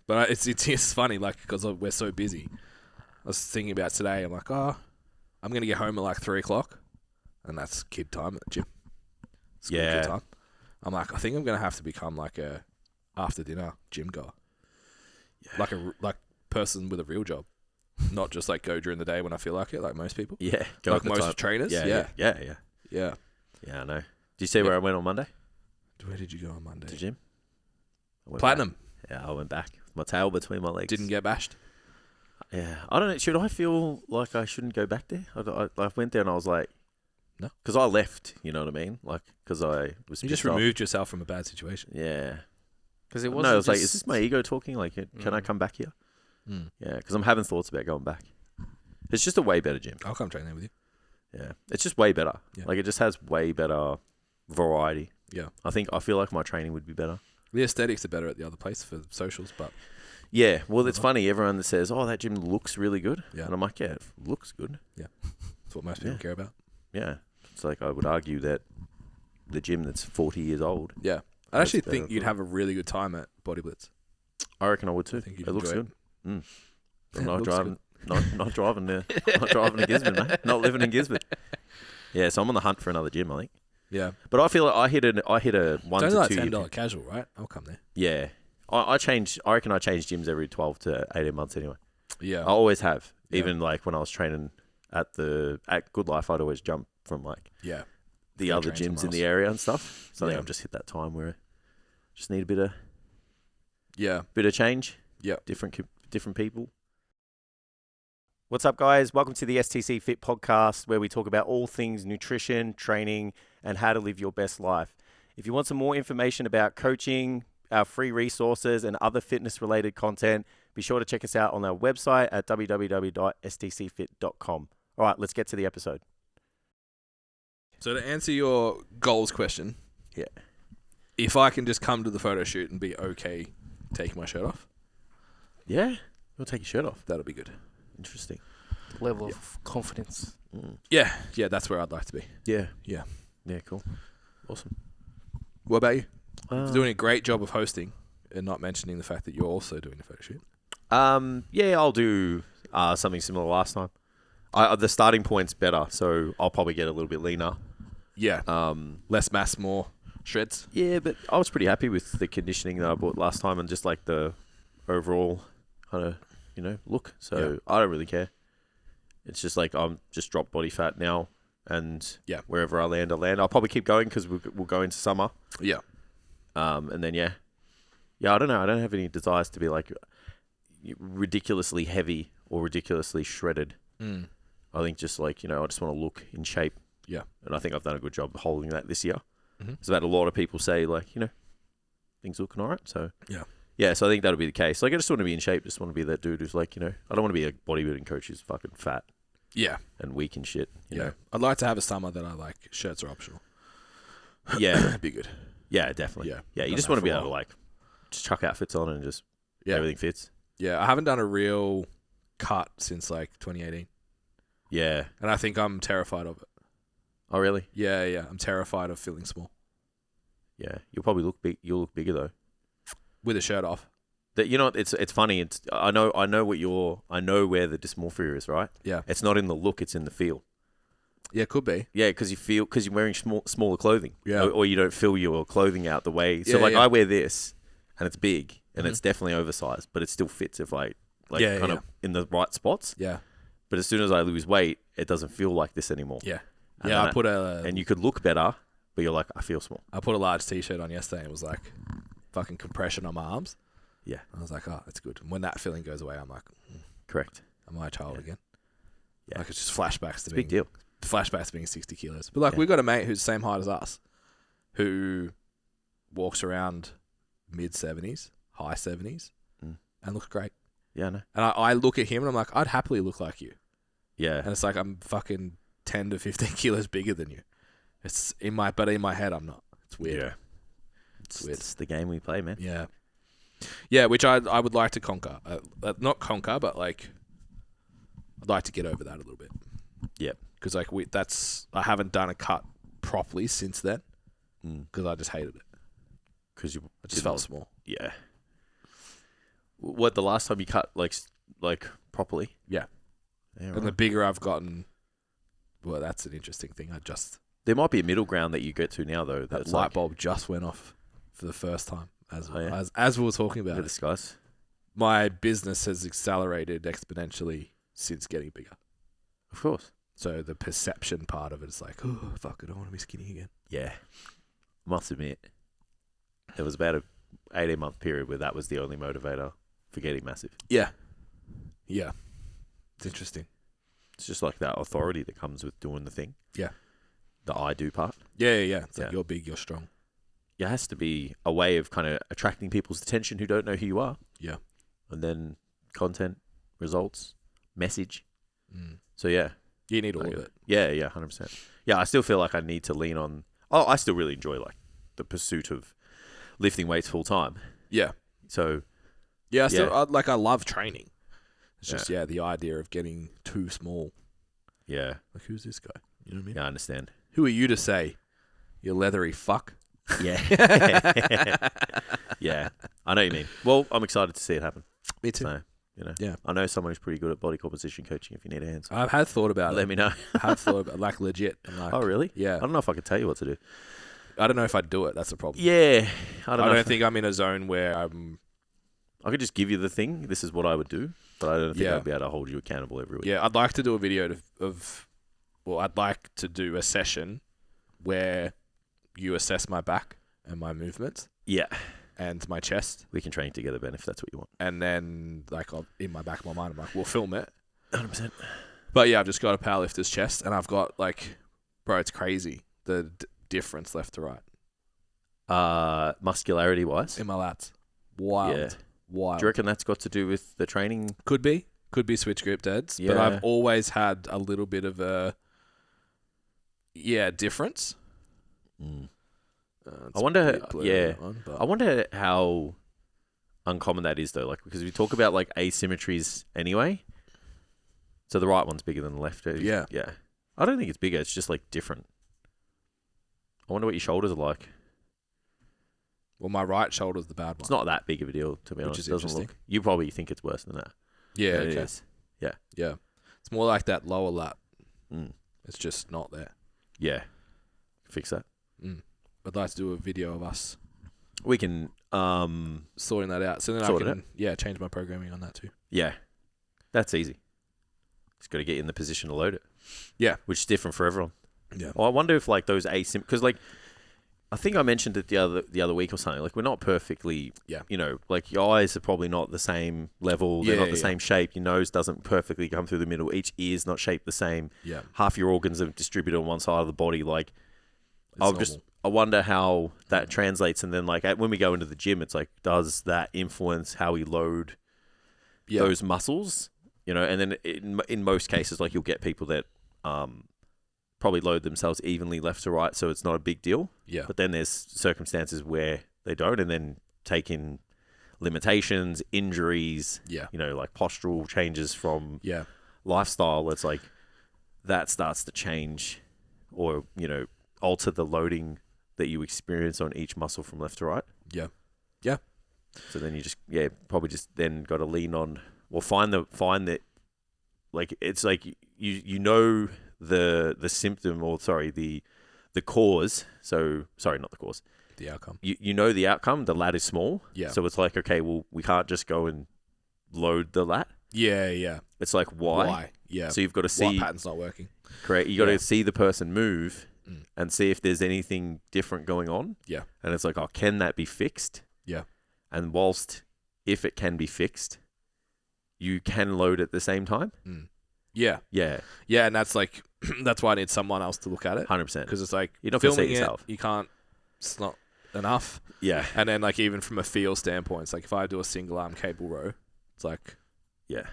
But it's funny, like, because we're so busy. I was thinking about today. I'm like, I'm going to get home at like 3 o'clock, and that's kid time at the gym. It's Yeah. kid time. I'm like, I think I'm going to have to become like a after dinner gym guy. Yeah. Like a person with a real job. Not just like go during the day when I feel like it, like most people. Yeah. Go like most trainers. Yeah. Yeah, I know. Did you see where I went on Monday? Where did you go on Monday? To the gym. Platinum. Back. Yeah, I went back. My tail between my legs. Didn't get bashed. Yeah. I don't know. Should I feel like I shouldn't go back there? I went there and I was like, no. Because I left, you know what I mean? Like, because I was You just removed yourself from a bad situation. Yeah. Because it wasn't. No, it was like, is this my ego talking? Like, can I come back here? Yeah, because I'm having thoughts about going back. It's just a way better gym. I'll come train there with you. Yeah. It's just way better. Yeah. Like, it just has way better variety. Yeah. I feel like my training would be better. The aesthetics are better at the other place for socials, but... Yeah, well, it's funny. Everyone that says, oh, that gym looks really good. Yeah. And I'm like, yeah, it looks good. Yeah. That's what most people care about. Yeah. It's like I would argue that the gym that's 40 years old. Yeah. I actually think you'd have a really good time at Body Blitz. I reckon I would too. It looks good. I'm Yeah, not driving. Not driving to Gisborne, mate. Not living in Gisborne. Yeah, so I'm on the hunt for another gym, I think. Yeah. But I feel like I hit a 1 it's to 2 like year. $10 casual, right? I'll come there. Yeah. I reckon I change gyms every 12 to 18 months anyway. Yeah. I always have. Yeah. Even like when I was training at Good Life, I'd always jump from like the other gyms in the area and stuff. So I think I've just hit that time where I just need a bit of change. Yeah. Different people. What's up, guys? Welcome to the STCfit podcast, where we talk about all things nutrition, training, and how to live your best life. If you want some more information about coaching, our free resources, and other fitness-related content, be sure to check us out on our website at www.stcfit.com. All right, let's get to the episode. So to answer your goals question, if I can just come to the photo shoot and be okay taking my shirt off, you'll take your shirt off. that'll be good. Interesting. Level of confidence. Yeah, that's where I'd like to be. Yeah, cool. Awesome. What about you? You're doing a great job of hosting and not mentioning the fact that you're also doing a photo shoot. I'll do something similar last time. The starting point's better, so I'll probably get a little bit leaner. Yeah. Less mass, more shreds. Yeah, but I was pretty happy with the conditioning that I bought last time and just like the overall kind of, look. So I don't really care. It's just like I'm just drop body fat now, and wherever I land, I land. I'll probably keep going because we'll go into summer. Yeah. And then I don't know. I don't have any desires to be like ridiculously heavy or ridiculously shredded. I think just like, I just want to look in shape. Yeah. And I think I've done a good job of holding that this year. So that a lot of people say like, things looking all right. So yeah, so I think that'll be the case. Like I just want to be in shape. Just want to be that dude who's like, I don't want to be a bodybuilding coach who's fucking fat. Yeah. And weak and shit. You know? I'd like to have a summer that I like shirts are optional. Yeah. That'd be good. Yeah, definitely. Yeah, you just want to be able to like just chuck outfits on and just everything fits. Yeah, I haven't done a real cut since like 2018. Yeah. And I think I'm terrified of it. Oh, really? Yeah. I'm terrified of feeling small. Yeah. You'll probably look big. You'll look bigger though. With a shirt off. It's funny. I know where the dysmorphia is, right? Yeah. It's not in the look, it's in the feel. Yeah, could be. Yeah, because you're wearing smaller clothing. Yeah. Or you don't fill your clothing out the way. So I wear this and it's big and it's definitely oversized, but it still fits if I kind of in the right spots. Yeah. But as soon as I lose weight, it doesn't feel like this anymore. Yeah. And I put a... And you could look better, but you're like, I feel small. I put a large t-shirt on yesterday and it was like fucking compression on my arms. Yeah. I was like, oh, that's good. And when that feeling goes away, I'm like... Correct. Am I a child again? Yeah. Like it's just flashbacks to big deal. Flashbacks to being 60 kilos. But like we got a mate who's the same height as us who walks around mid-70s, high 70s and looks great. Yeah, I know. And I look at him and I'm like, I'd happily look like you. Yeah. And it's like I'm fucking 10 to 15 kilos bigger than you. But in my head I'm not. It's weird. Yeah. It's weird. It's the game we play, man. Yeah. Yeah, which I would like to conquer. Not conquer, but like I'd like to get over that a little bit. Yeah. Because like I haven't done a cut properly since then. Because I just hated it. Because I just felt small. Yeah. What, the last time you cut like properly? Yeah. Yeah, and the bigger I've gotten well, that's an interesting thing. There might be a middle ground that you get to now, though. That light bulb just went off for the first time as we were talking about it. Discuss. My business has accelerated exponentially since getting bigger. Of course. So the perception part of it is like, oh, fuck, I don't want to be skinny again. Yeah. Must admit, there was about a 18-month period where that was the only motivator for getting massive. Yeah. Yeah. It's interesting. It's just like that authority that comes with doing the thing. Yeah. The I do part. Yeah. It's like you're big, you're strong. It has to be a way of kind of attracting people's attention who don't know who you are. Yeah. And then content, results, message. Mm. So, yeah. You need all of it. Yeah, 100%. Yeah, I still feel like I need to lean on... Oh, I still really enjoy, like, the pursuit of lifting weights full time. Yeah. So... Yeah, I love training. It's just, the idea of getting too small. Yeah. Like, who's this guy? You know what I mean? Yeah, I understand. Who are you to say, you leathery fuck? Yeah. Yeah. I know what you mean. Well, I'm excited to see it happen. Me too. So, you know. Yeah. I know someone who's pretty good at body composition coaching if you need a hand. So I have thought about it. Let me know. I have thought about it, like, legit. Like, oh, really? Yeah. I don't know if I could tell you what to do. I don't know if I'd do it. That's the problem. Yeah. I don't think I'm in a zone where I could just give you the thing. This is what I would do. But I don't think I'd be able to hold you accountable every week. Yeah, I'd like to do a video I'd like to do a session where you assess my back and my movements. Yeah. And my chest. We can train together, Ben, if that's what you want. And then, like, in my back of my mind, I'm like, we'll film it. 100%. But yeah, I've just got a powerlifter's chest, and I've got, like, bro, it's crazy, the difference left to right. Muscularity-wise? In my lats. Wild. Yeah. Wild. Do you reckon that's got to do with the training? Could be switch grip deads. Yeah. But I've always had a little bit of a difference. Mm. I wonder how uncommon that is though. Like, because we talk about like asymmetries anyway. So the right one's bigger than the left. Yeah. Yeah. I don't think it's bigger. It's just like different. I wonder what your shoulders are like. Well, my right shoulder's the bad one. It's not that big of a deal, to be honest. It doesn't look. You probably think it's worse than that. Yeah, okay. It is. Yeah. Yeah. It's more like that lower lat. Mm. It's just not there. Yeah. Fix that. Mm. I'd like to do a video of us. We can sorting that out. So then I can change my programming on that too. Yeah. That's easy. Just got to get you in the position to load it. Yeah. Which is different for everyone. Yeah. Well, I wonder if like those because like I think I mentioned it the other week or something. Like, we're not perfectly, you know, like your eyes are probably not the same level. They're not the same shape. Your nose doesn't perfectly come through the middle. Each ear's not shaped the same. Yeah. Half your organs are distributed on one side of the body. Like, I wonder how that translates. And then, like, when we go into the gym, it's like, does that influence how we load those muscles? You know, and then in most cases, like, you'll get people that probably load themselves evenly left to right, so it's not a big deal. Yeah. But then there's circumstances where they don't, and then take in limitations, injuries, you know, like postural changes from lifestyle. It's like that starts to change or, you know, alter the loading that you experience on each muscle from left to right. Yeah. Yeah. So then you just, probably just then got to lean on, well, find that, like, it's like you know, the symptom or the cause. So sorry, not the cause. The outcome. You know the outcome. The lat is small. Yeah. So it's like, okay, well, we can't just go and load the lat. Yeah, yeah. It's like why? Yeah. So you've got to see what pattern's not working. Correct. You got to see the person move and see if there's anything different going on. Yeah. And it's like, oh, can that be fixed? Yeah. And whilst if it can be fixed, you can load at the same time. Mm. Yeah. Yeah. Yeah, and that's like that's why I need someone else to look at it. 100%. Because it's like you're not going to see it filming yourself. You can't. It's not enough. Yeah. And then like even from a feel standpoint, it's like if I do a single arm cable row, it's like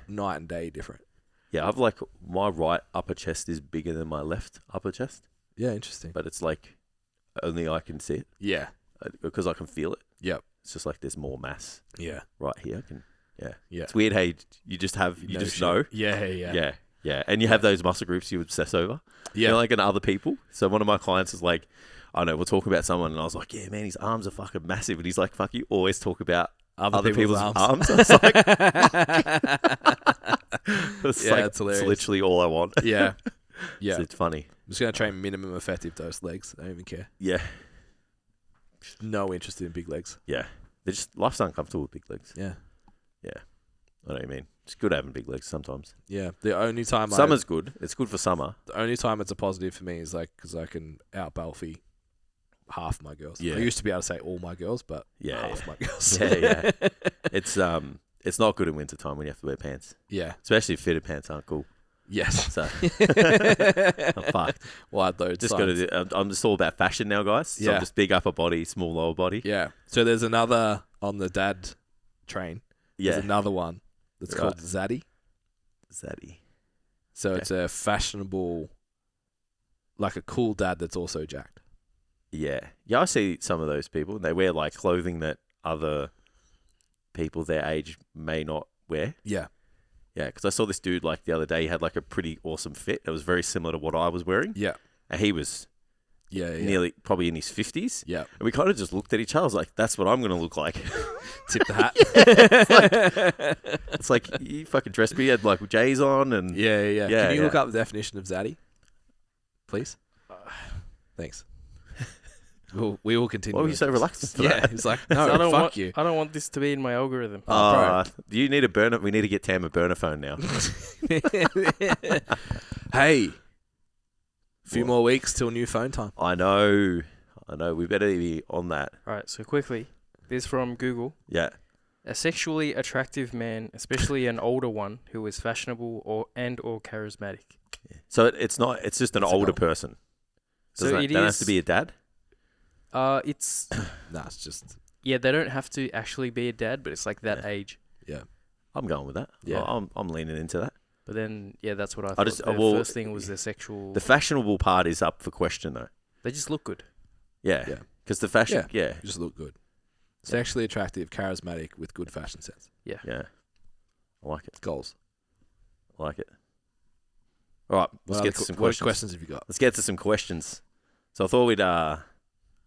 night and day different. Yeah, I've like my right upper chest is bigger than my left upper chest. Yeah, interesting. But it's like only I can see it. Yeah. Because I can feel it. Yep. It's just like there's more mass. Yeah. Right here. Yeah. It's weird how you just have know. Yeah. Yeah. And you have those muscle groups you obsess over. Yeah. You know, like in other people. So one of my clients is like, I know, we're talking about someone and I was like, yeah, man, his arms are fucking massive. And he's like, fuck, you always talk about other people's arms. It's like, it's hilarious. it's literally all I want. Yeah. Yeah. So it's funny. I'm just going to train minimum effective dose legs. I don't even care. Yeah. No interest in big legs. Yeah. They're just, life's uncomfortable with big legs. Yeah. Yeah. I know what you mean. It's good having big legs sometimes. Yeah. The only time Summer's good. It's good for summer. The only time it's a positive for me is like because I can out-Balfie half my girls. Yeah. I used to be able to say all my girls, but Yeah. half my girls. Yeah. It's not good in winter time when you have to wear pants. Yeah. Especially if fitted pants aren't cool. Yes. So I'm fucked. Wide load. Just got to do. I'm just all about fashion now, guys. So Yeah. I'm just big upper body, small lower body. Yeah. So there's another on the dad train. Yeah. There's another one that's Right. called Zaddy. Zaddy. So Okay. it's a fashionable, like a cool dad that's also jacked. Yeah. Yeah, I see some of those people. They wear like clothing that other people their age may not wear. Yeah. Yeah, because I saw this dude like the other day. He had like a pretty awesome fit. It was very similar to what I was wearing. Yeah. And he was Yeah. nearly probably in his 50s. Yeah. And we kind of just looked at each other. I was like, that's what I'm going to look like. Tip the hat. It's like you fucking dressed me. You had like J's on and Yeah. Yeah, Can you yeah. look up the definition of Zaddy, please? Thanks. We will continue. Why were you with so this. relaxed for Yeah, that? he's like, So no, I don't fuck want, you. I don't want this to be in my algorithm. Do you need a burner? We need to get Tam a burner phone now. Hey, few What? more weeks till new phone time. I know. We better be on that. All right, so quickly, this from Google. Yeah. A sexually attractive man, especially an older one, who is fashionable or charismatic. So it's not. It's just an It's an older old- person. So Doesn't it don't have is- to be a dad. It's Nah, it's just yeah, they don't have to actually be a dad, but it's like that Yeah. age. I'm going with that. Yeah. I'm leaning into that. But then yeah, that's what I thought. just- The well, first thing was the sexual. The fashionable part is up for question though. They just look good. Yeah. Yeah. Because the fashion. Yeah. you just look good. Sexually attractive, charismatic, with good fashion sense. Yeah. I like it. Goals. I like it. All right. Let's What get other to some what questions. questions have you got? Let's get to some questions. So I thought we'd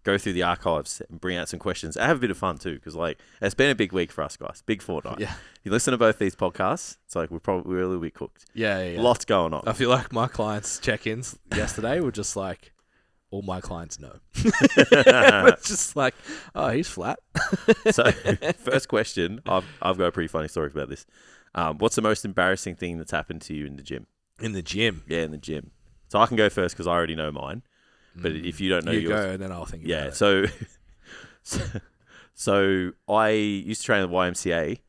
go through the archives and bring out some questions. I have a bit of fun too, because like it's been a big week for us guys. Big fortnight. Yeah. You listen to both these podcasts, it's like we're a little bit cooked. Yeah. Lots going on. I feel like my clients' check-ins yesterday were just like, all my clients know. It's just like, oh, he's flat. So first question, I've got a pretty funny story about this. What's the most embarrassing thing that's happened to you in the gym? In the gym. Yeah, in the gym. So I can go first because I already know mine. But if you don't know you yours, go, and then I'll think yeah. about it. So I used to train at the YMCA,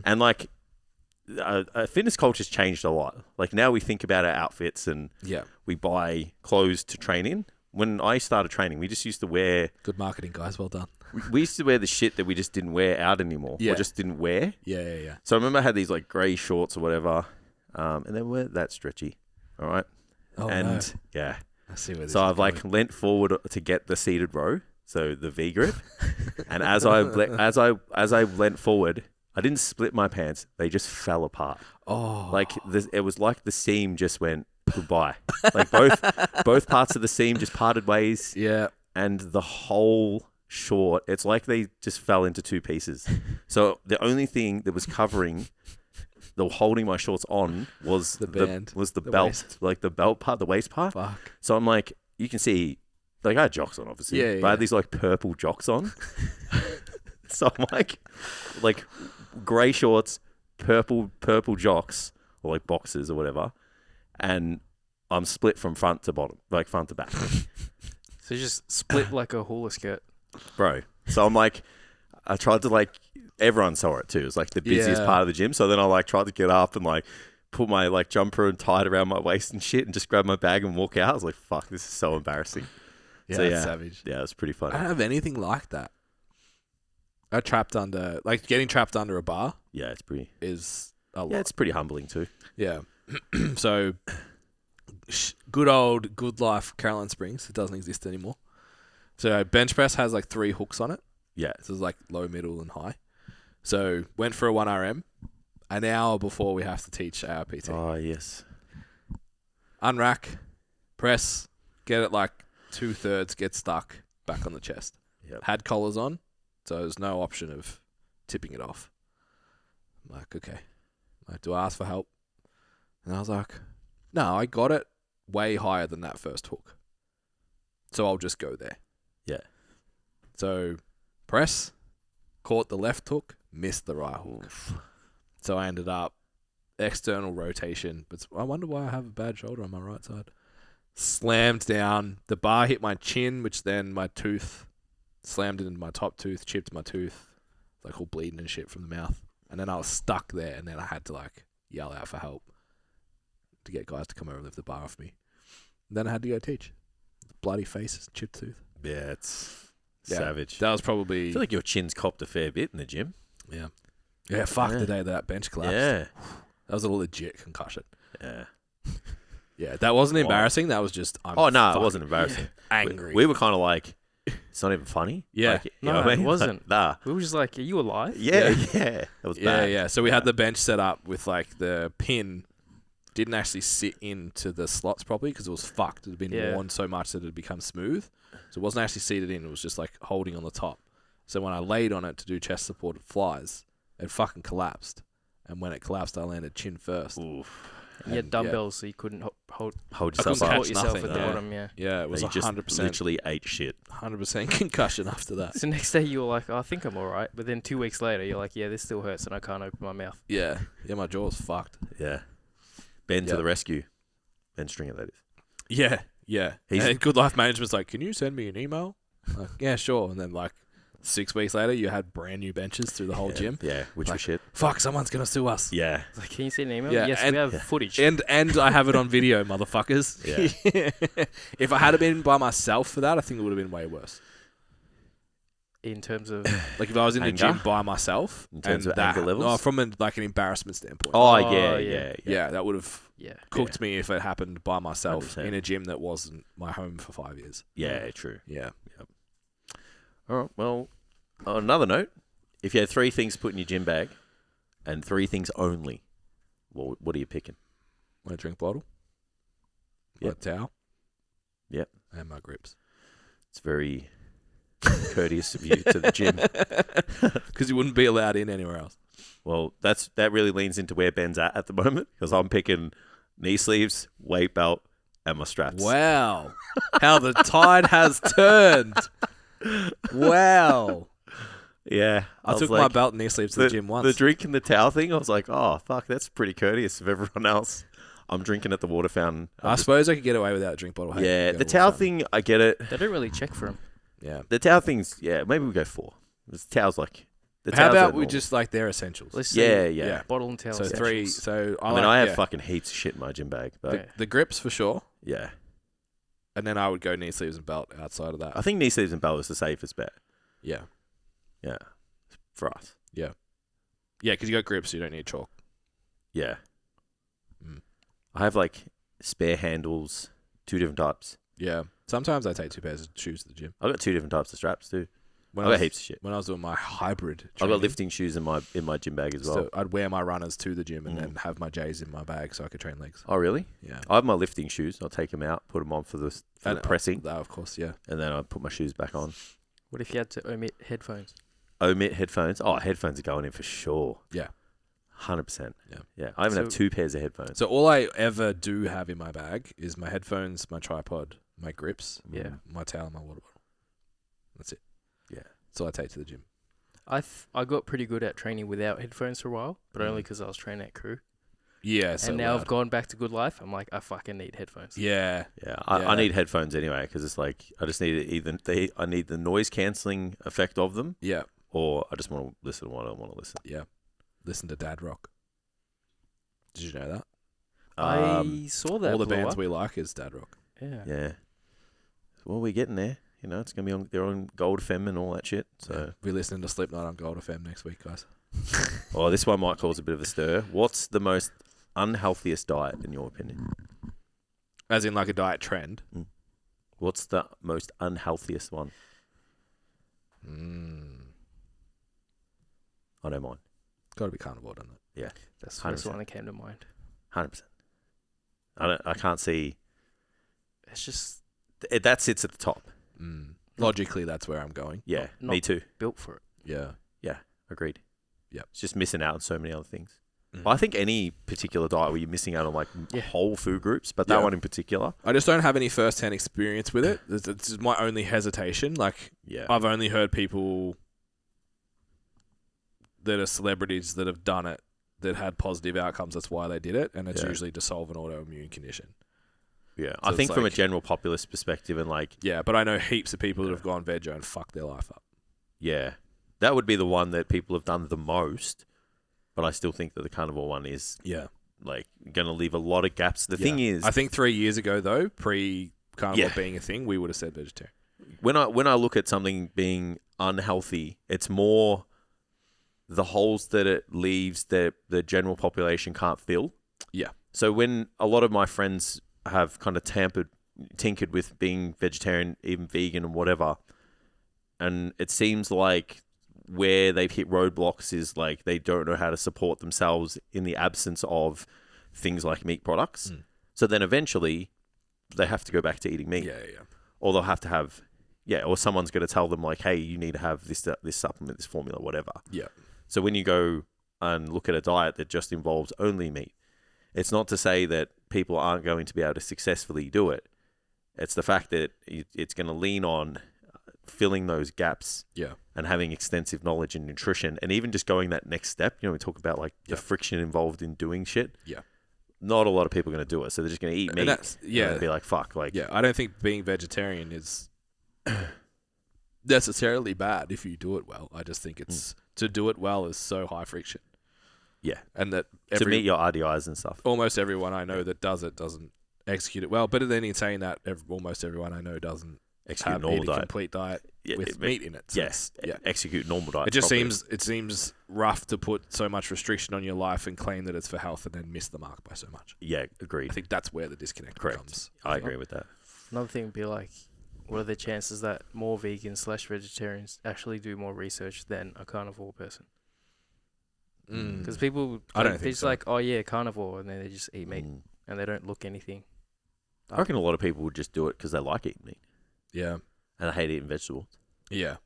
and like fitness culture's changed a lot. Like now we think about our outfits and Yeah. we buy clothes to train in. When I started training, we just used to wear. Good marketing, guys. Well done. We used to wear the shit that we just didn't wear out anymore, Yeah. or just didn't wear. Yeah. So I remember I had these like grey shorts or whatever, and they weren't that stretchy. All right, Oh, and no. yeah. I see where this So is I've like going. leant forward to get the seated row, so the V grip, and as I leant forward, I didn't split my pants; they just fell apart. Oh. Like it was like the seam just went goodbye. Like both parts of the seam just parted ways, Yeah. and the whole short. It's like they just fell into two pieces. So the only thing that was covering, holding my shorts on was The band. the The belt, waist. like the belt part, the waist part. Fuck. So I'm like, you can see, like I had jocks on, obviously. Yeah, But I yeah. had these like purple jocks on. So I'm like grey shorts, purple jocks, or like boxers or whatever, and I'm split from front to bottom, like front to back, So just split like a hula skirt. bro. So I'm like, I tried to like, everyone saw it too. It was like the busiest Yeah. part of the gym. So then I like tried to get up and like put my like jumper and tie it around my waist and shit, and just grab my bag and walk out. I was like, fuck, this is so embarrassing. Yeah, So, that's yeah. savage. Yeah, it was pretty funny. I don't have anything like that. Getting trapped under a bar Yeah, it's pretty. is a lot. Yeah, it's pretty humbling too. Yeah. So, good life Caroline Springs. It doesn't exist anymore. So bench press has like 3 hooks on it. Yeah. So it's like low, middle, and high. So went for a 1RM an hour before we have to teach our PT. Oh yes. Unrack, press, get it like 2/3, get stuck, back on the chest. Yep. Had collars on, so there's no option of tipping it off. I'm like, okay. Like, do I ask for help? And I was like, no, I got it. way higher than that first hook. So I'll just go there. Yeah. So press, caught the left hook, missed the right hook. So I ended up external rotation, but I wonder why I have a bad shoulder on my right side. Slammed down. The bar hit my chin, which then my tooth slammed into my top tooth, chipped my tooth, like all bleeding and shit from the mouth. And then I was stuck there, and then I had to like yell out for help to get guys to come over and lift the bar off me. And then I had to go teach. Bloody face, chipped tooth. Yeah, it's savage. That was probably... I feel like your chin's copped a fair bit in the gym. Yeah. Yeah, fuck the day that bench collapsed. Yeah. That was a legit concussion. Yeah. Yeah, that wasn't embarrassing. That was just... it wasn't embarrassing. Angry. We were kind of like, it's not even funny. Yeah. Like, No, it wasn't. Nah. We were just like, are you alive? Yeah. That was bad. Yeah. So we had the bench set up with like the pin didn't actually sit into the slots properly because it was fucked. It had been worn so much that it had become smooth. So it wasn't actually seated in. It was just like holding on the top. So when I laid on it to do chest supported flies, it fucking collapsed. And when it collapsed, I landed chin first. Oof. You had dumbbells, so you couldn't hold yourself up. Support yourself nothing, at the bottom, yeah. Yeah, it was 100%. Literally ate shit. 100% concussion after that. So next day you were like, I think I'm alright. But then 2 weeks later, you're like, yeah, this still hurts and I can't open my mouth. Yeah, my jaw's fucked. Yeah. Ben to the rescue. Ben Stringer, that is. Yeah. And Good Life Management's like, can you send me an email? Like, yeah, sure. And then like 6 weeks later, you had brand new benches through the whole gym. Yeah, which was shit. Fuck, someone's going to sue us. Yeah. Like, can you send an email? Yeah, Yes, we have footage. And I have it on video, motherfuckers. Yeah. If I had been by myself for that, I think it would have been way worse. In terms of... Like if I was in the gym by myself. In terms of anger levels? No, from an embarrassment standpoint. Oh, yeah. Yeah, that would have cooked me if it happened by myself 100%. in a gym that wasn't my home for 5 years. Yeah, true. Yeah. Yep. All right, well, on another note, if you had 3 things to put in your gym bag and 3 things only, what are you picking? My drink bottle. My towel. Yep. And my grips. It's very courteous of you to the gym. Because you wouldn't be allowed in anywhere else. Well, that really leans into where Ben's at the moment, because I'm picking knee sleeves, weight belt, and my straps. Wow. How the tide has turned. Wow. Yeah. I took my belt and knee sleeves to the gym once. The drink and the towel thing, I was like, oh, fuck, that's pretty courteous of everyone else. I'm drinking at the water fountain. I suppose I could get away without a drink bottle. Yeah, the towel thing, I get it. They don't really check for them. Yeah. The towel thing's, maybe we go 4. The towel's like... How about we just like their essentials? Let's yeah. Bottle and towel. So 3. So I have fucking heaps of shit in my gym bag. But the grips for sure. Yeah. And then I would go knee sleeves and belt outside of that. I think knee sleeves and belt is the safest bet. Yeah. Yeah. For us. Yeah. Yeah, because you got grips, so you don't need chalk. Yeah. I have like spare handles, 2 different types. Yeah. Sometimes I take 2 pairs of shoes to the gym. I've got 2 different types of straps too. I've got heaps of shit. When I was doing my hybrid training, I've got lifting shoes in my gym bag as well. So I'd wear my runners to the gym and then have my J's in my bag so I could train legs. Oh, really? Yeah. I have my lifting shoes. I'll take them out, put them on for the pressing. That, of course, yeah. And then I put my shoes back on. What if you had to omit headphones? Omit headphones? Oh, headphones are going in for sure. Yeah. 100%. Yeah. I even have 2 pairs of headphones. So all I ever do have in my bag is my headphones, my tripod, my grips, my towel, and my water bottle. That's it. Yeah. That's all I take to the gym. I got pretty good at training without headphones for a while, but only because I was training at crew. Yeah. And now I've gone back to Good Life. I'm like, I fucking need headphones. Yeah. I need headphones anyway because it's like I just need I need the noise cancelling effect of them. Yeah. Or I just want to listen to what I want to listen. Yeah. Listen to dad rock. Did you know that? I saw that. All the bands we like is dad rock. Yeah. Yeah. Well, we're getting there. You know, it's gonna be they're on Gold FM and all that shit. So we're listening to Slipknot on Gold FM next week, guys. Oh, this one might cause a bit of a stir. What's the most unhealthiest diet in your opinion? As in like a diet trend? What's the most unhealthiest one? I don't mind. Got to be carnivore, doesn't it? Yeah. That's the first one that came to mind. 100%. I can't see... It's just... That sits at the top. Logically, that's where I'm going. Yeah, not me too. Built for it. Yeah. Yeah, agreed. Yep. It's just missing out on so many other things. I think any particular diet where you're missing out on like whole food groups, but that one in particular. I just don't have any first-hand experience with it. This is my only hesitation. Like, I've only heard people that are celebrities that have done it that had positive outcomes. That's why they did it, and it's usually to solve an autoimmune condition. Yeah, so I think from a general populist perspective and like... Yeah, but I know heaps of people that have gone veggie and fucked their life up. Yeah, that would be the one that people have done the most. But I still think that the carnivore one is like going to leave a lot of gaps. The thing is... I think 3 years ago, though, pre-carnivore being a thing, we would have said vegetarian. When I look at something being unhealthy, it's more the holes that it leaves that the general population can't fill. Yeah. So when a lot of my friends have kind of tinkered with being vegetarian, even vegan and whatever, and it seems like... where they've hit roadblocks is like they don't know how to support themselves in the absence of things like meat products. So then eventually they have to go back to eating meat. Yeah. Or they'll have to have, or someone's going to tell them like, hey, you need to have this supplement, this formula, whatever. Yeah. So when you go and look at a diet that just involves only meat, it's not to say that people aren't going to be able to successfully do it. It's the fact that it's going to lean on filling those gaps and having extensive knowledge in nutrition and even just going that next step. We talk about like the friction involved in doing shit. Yeah. Not a lot of people are going to do it. So they're just going to eat meat and be like, fuck. Like, I don't think being vegetarian is necessarily bad if you do it well. I just think it's to do it well is so high friction. Yeah. And that to meet your RDIs and stuff. Almost everyone I know that does it doesn't execute it well. But then in saying that, almost everyone I know doesn't execute have normal a complete diet with meat in it. So, execute normal diet. It just seems rough to put so much restriction on your life and claim that it's for health and then miss the mark by so much. Yeah, agreed. I think that's where the disconnect comes. I agree with that. Another thing would be like, what are the chances that more vegans/vegetarians actually do more research than a carnivore person? Because people, they're just like, oh yeah, carnivore, and then they just eat meat and they don't look anything. I reckon a lot of people would just do it because they like eating meat. Yeah. And I hate eating vegetables. Yeah.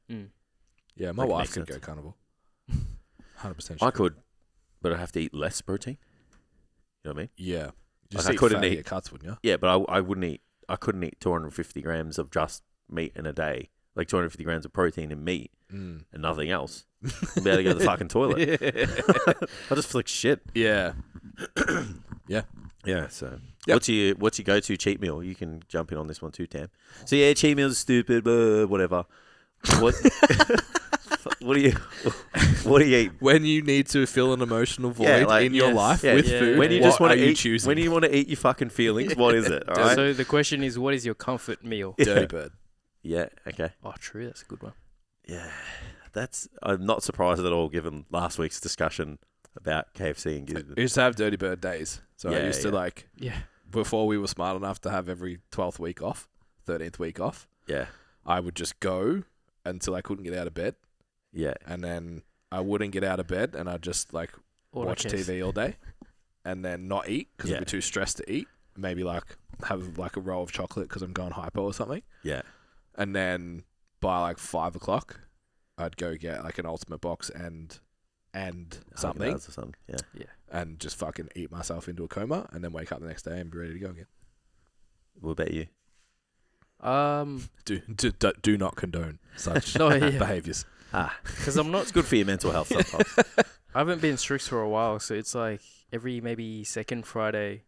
Yeah, my wife could go carnivore. 100%. I could, but I'd have to eat less protein. You know what I mean? Yeah. Just I couldn't eat cuts, wouldn't you? Yeah, but I wouldn't eat. I couldn't eat 250 grams of just meat in a day. Like 250 grams of protein in meat and nothing else. I'd be able to go to the fucking toilet. I just feel like shit. Yeah. Yeah, so what's your go-to cheat meal? You can jump in on this one too, Tam. So yeah, cheat meals are stupid, whatever. What do you eat? When you need to fill an emotional void in your life with food, when you just want to eat, choosing? When you want to eat your fucking feelings, what is it? All right? So the question is, what is your comfort meal? Dirty bird. Yeah, okay. Oh, true, that's a good one. Yeah, I'm not surprised at all given last week's discussion about KFC and Gisborne. I used to have dirty bird days. So I used to before we were smart enough to have every 12th week off, 13th week off. Yeah. I would just go until I couldn't get out of bed. Yeah. And then I wouldn't get out of bed and I'd just watch TV all day and then not eat because I'd be too stressed to eat. Maybe have a roll of chocolate because I'm going hypo or something. Yeah. And then by 5 o'clock, I'd go get an ultimate box and something. Or something. Yeah. And just fucking eat myself into a coma and then wake up the next day and be ready to go again. What about you? Do not condone such behaviours. Because I'm not... It's good for your mental health sometimes. I haven't been strict for a while, so it's like every maybe second Friday,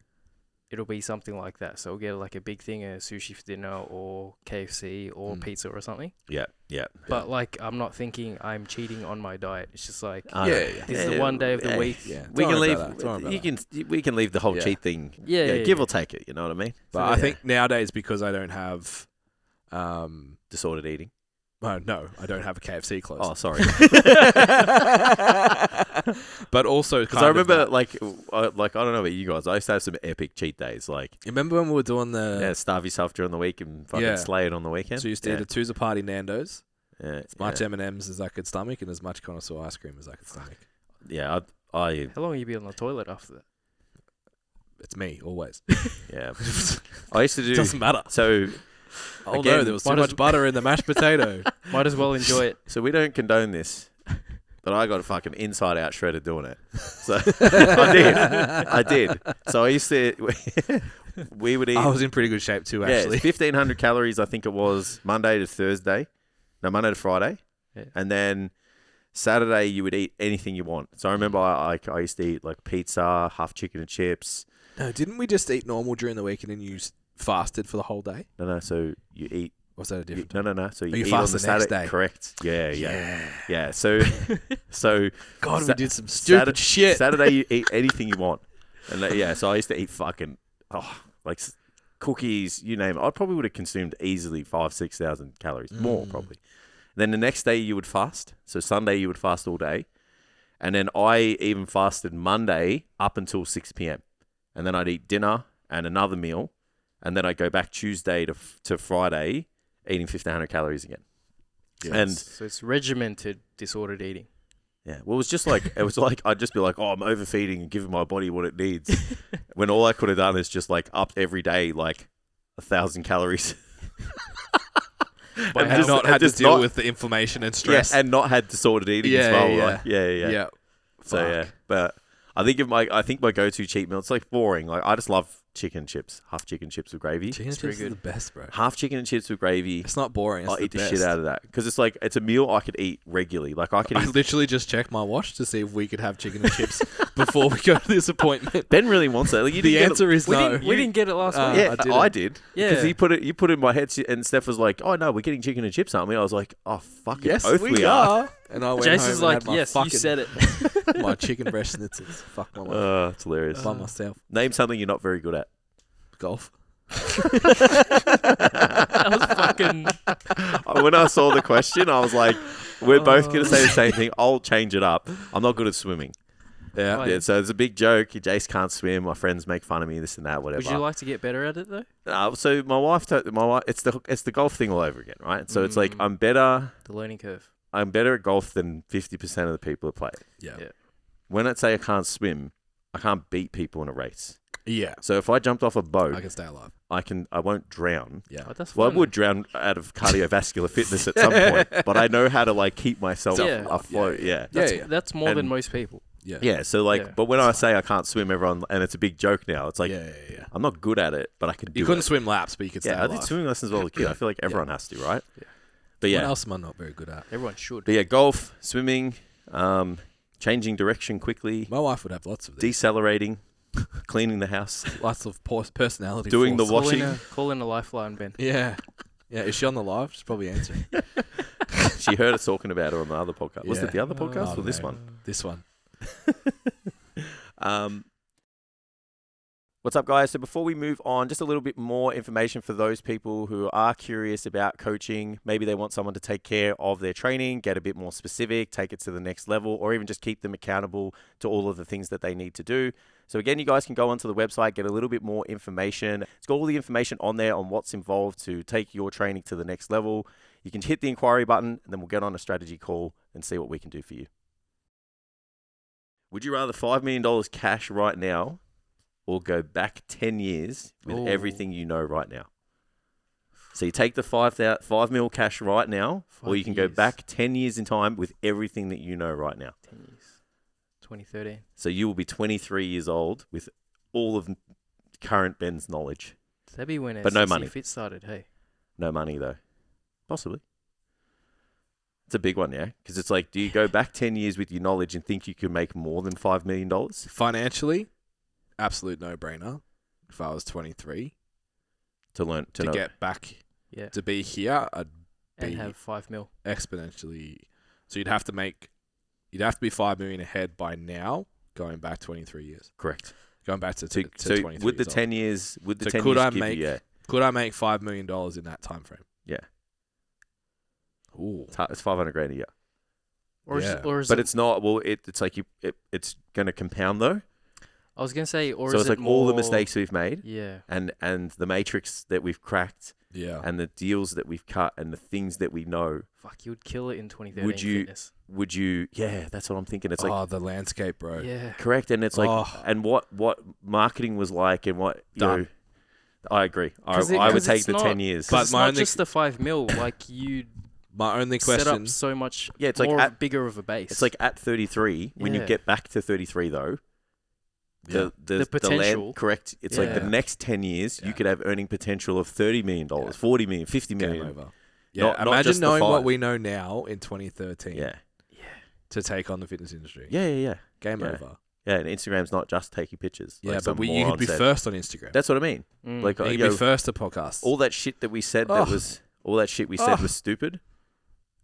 it'll be something like that. So I'll get a big thing of sushi for dinner or KFC or pizza or something. Yeah. But I'm not thinking I'm cheating on my diet. It's just like, this is the one day of the week. Yeah. We can leave. We can leave the whole cheat thing. Give or take it. You know what I mean? But I think nowadays because I don't have disordered eating. Oh, no, I don't have a KFC close. Oh, sorry. But also, because I remember, I don't know about you guys. I used to have some epic cheat days. You remember when we were doing the starve yourself during the week and fucking slay it on the weekend. So you used to eat a Tuesday party Nando's. Yeah, as much M&Ms as I could stomach, and as much connoisseur ice cream as I could stomach. Yeah, How long you be on the toilet after that? It's me always. Yeah, I used to do. Doesn't matter. So. Although there was too much butter in the mashed potato. Might as well enjoy it. So we don't condone this, but I got a fucking inside out shredded doing it. So I did. So I used to, we would eat. I was in pretty good shape too, actually. 1,500 calories, I think it was Monday to Friday. Yeah. And then Saturday you would eat anything you want. So I remember I used to eat like pizza, half chicken and chips. No, didn't we just eat normal during the week and then you fasted for the whole day? No. So you eat. Was that a different? No. So you eat fast on the next Saturday. day. Correct. Yeah. So God, we did some stupid shit. Saturday you eat anything you want, and so I used to eat fucking like cookies, you name it. I probably would have consumed easily 5,000-6,000 calories more probably. Then the next day you would fast. So Sunday you would fast all day, and then I even fasted Monday up until 6 p.m. And then I'd eat dinner and another meal, and then I'd go back Tuesday to Friday, eating 1,500 calories again. Yes. And so it's regimented disordered eating. yeah, well, it was like I'd just be like, oh, I'm overfeeding and giving my body what it needs, when all I could have done is just like up every day like 1,000 calories. But and not had to deal with the inflammation and stress. Yeah, and not had disordered eating as well. Yeah. Like, yeah. So yeah, but I think my go-to cheat meal, it's like boring. Like I just love chicken chips, half chicken chips with gravy. Chicken chips is the best, bro. Half chicken and chips with gravy. It's not boring. I'll eat the shit out of that because it's like it's a meal I could eat regularly. Like I literally just checked my watch to see if we could have chicken and chips before we go to this appointment. Ben really wants that. Like, the answer is no. We didn't get it last week. Yeah, I did. Yeah, because you put it in my head, and Steph was like, "Oh no, we're getting chicken and chips, aren't we?" I was like, "Oh fuck, yes, both we are." And I went Jason's home like, and "Yes, you said it." My chicken breast schnitzels. Fuck my life. Oh, it's hilarious. By myself. Name something you're not very good at. Golf. That was fucking. When I saw the question, I was like, "We're both going to say the same thing. I'll change it up. I'm not good at swimming." Yeah. So it's a big joke. Jace can't swim. My friends make fun of me. This and that. Whatever. Would you like to get better at it though? So my wife, it's the golf thing all over again, right? So it's like I'm better. The learning curve. I'm better at golf than 50% of the people that play it. Yeah. When I say I can't swim, I can't beat people in a race. Yeah. So if I jumped off a boat, I can stay alive. I won't drown. Yeah. Oh, that's Well, fun. I would drown out of cardiovascular fitness at some point, but I know how to like keep myself afloat. Yeah. That's more than most people. Yeah. Yeah. So like, but when I say I can't swim, everyone, and it's a big joke now. It's like, I'm not good at it, but I can do it. You couldn't swim laps, but you could stay alive. I did swimming lessons as a kid. I feel like everyone has to, right? Yeah. But What else am I not very good at? Everyone should. But yeah, golf, swimming, changing direction quickly. My wife would have lots of these. Decelerating, cleaning the house. Lots of personality. Doing the washing. Call in a lifeline, Ben. Yeah. Yeah, is she on the live? She's probably answering. She heard us talking about her on the other podcast. Was it the other podcast or this one? This one. What's up, guys? So before we move on, just a little bit more information for those people who are curious about coaching. Maybe they want someone to take care of their training, get a bit more specific, take it to the next level, or even just keep them accountable to all of the things that they need to do. So again, you guys can go onto the website, get a little bit more information. It's got all the information on there on what's involved to take your training to the next level. You can hit the inquiry button, and then we'll get on a strategy call and see what we can do for you. Would you rather $5 million cash right now or go back 10 years with everything you know right now? So you take the 5 mil cash right now, or you can go back 10 years in time with everything that you know right now. 10 years. 2013. So you will be 23 years old with all of current Ben's knowledge. That'd be when STCfit started, hey? No money, though. Possibly. It's a big one, yeah? Because it's like, do you go back 10 years with your knowledge and think you can make more than $5 million? Financially, absolute no-brainer. If I was 23. To learn, to know. Get back, to be here, I'd be... And have 5 mil. Exponentially. So you'd have to be 5 million ahead by now, going back 23 years. Correct. Going back to 23 with the years 10 years, with the 10 could years I give make, you, could I make $5 million in that time frame? Yeah. Ooh. It's $500,000 a year. But it's not. Well, it's like it's going to compound though. I was going to say, or so is it's like more... all the mistakes we've made, yeah, and the matrix that we've cracked, yeah, and the deals that we've cut, and the things that we know. Fuck, you would kill it in 2013. Would you? Yeah, that's what I'm thinking. It's like the landscape, bro. Yeah, correct. And it's like, and what marketing was like, and what you know. I agree. I would take the 10 years. But it's not just the 5 mil. Like My only set question... up so much it's more like bigger of a base. It's like at 33, when you get back to 33 though, the potential. Correct. It's like the next 10 years, you could have earning potential of $30 million, $40 million, $50 million. Game over. Yeah, imagine knowing what we know now in 2013. Yeah. To take on the fitness industry. Yeah. Game over. Yeah, and Instagram's not just taking pictures. Yeah, but you could be first on Instagram. That's what I mean. Like, you could be first to podcast. All that shit that we said said was stupid.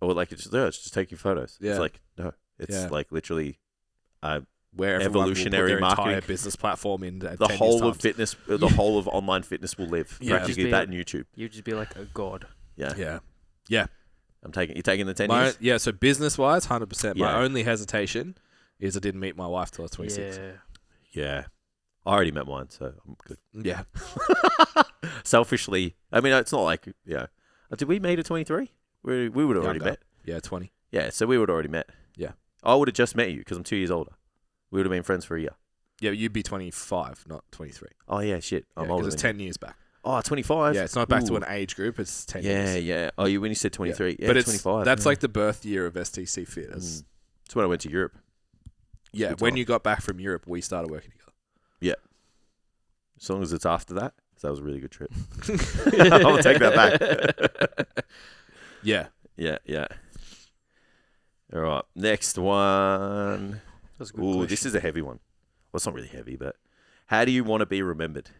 Or like, it's just taking photos. Yeah. It's like, no. It's like literally where evolutionary will put their marketing. entire business platform in the whole of fitness, the whole of online fitness will live. Practically that in YouTube. You'd just be like a god. Yeah. You're taking the 10 years? Yeah, so business-wise, 100%. My only hesitation is I didn't meet my wife till I was 26. Yeah. I already met mine, so I'm good. Yeah. Selfishly, I mean, it's not like, did we meet at 23? We would have already met. Yeah, 20. Yeah, so we would have already met. Yeah. I would have just met you because I'm 2 years older. We would have been friends for a year. Yeah, but you'd be 25, not 23. Oh, yeah, shit. I'm older. Because it's 10 years back. Oh, 25? Yeah, it's not back to an age group, it's 10 years. Yeah. Oh, when you said 23. Yeah, but it's 25. That's like the birth year of STCfit. It's when I went to Europe. Yeah, when you got back from Europe, we started working together. Yeah. As long as it's after that, because that was a really good trip. I'll take that back. Yeah. All right, next one. That's a good question. This is a heavy one. Well, it's not really heavy, but how do you want to be remembered?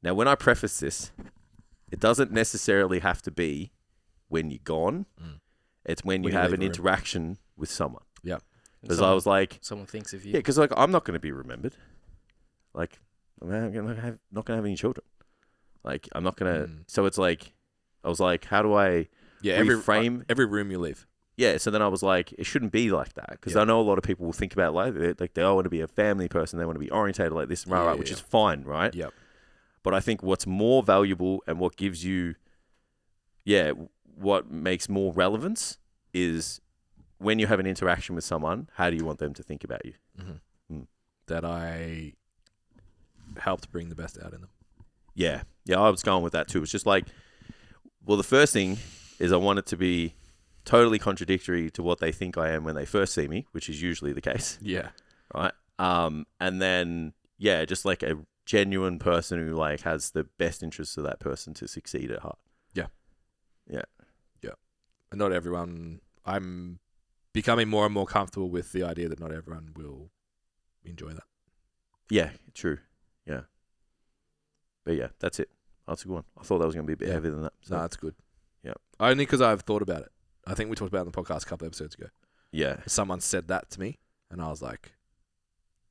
Now, when I preface this, it doesn't necessarily have to be when you're gone. It's when you have an interaction with someone. Yeah. Because I was like... Someone thinks of you. Yeah, because like, I'm not going to be remembered. Like, I'm not going to have any children. Like, I'm not going to... So it's like... I was like, how do I reframe... Every room you leave. Yeah, so then I was like, it shouldn't be like that. Because I know a lot of people will think about it like they all want to be a family person. They want to be orientated like this, which is fine, right? Yep. But I think what's more valuable and what gives you, what makes more relevance is when you have an interaction with someone, how do you want them to think about you? That I helped bring the best out in them. Yeah, I was going with that too. It's just like, well, the first thing is I want it to be totally contradictory to what they think I am when they first see me, which is usually the case. Yeah. Right. And then, just like a genuine person who like has the best interests of that person to succeed at heart. Yeah. And not everyone... I'm becoming more and more comfortable with the idea that not everyone will enjoy that. Yeah, true. Yeah. But yeah, that's it. That's a good one. I thought that was going to be a bit heavier than that. So. No, that's good. Yeah. Only because I've thought about it. I think we talked about it on the podcast a couple episodes ago. Yeah. Someone said that to me, and I was like,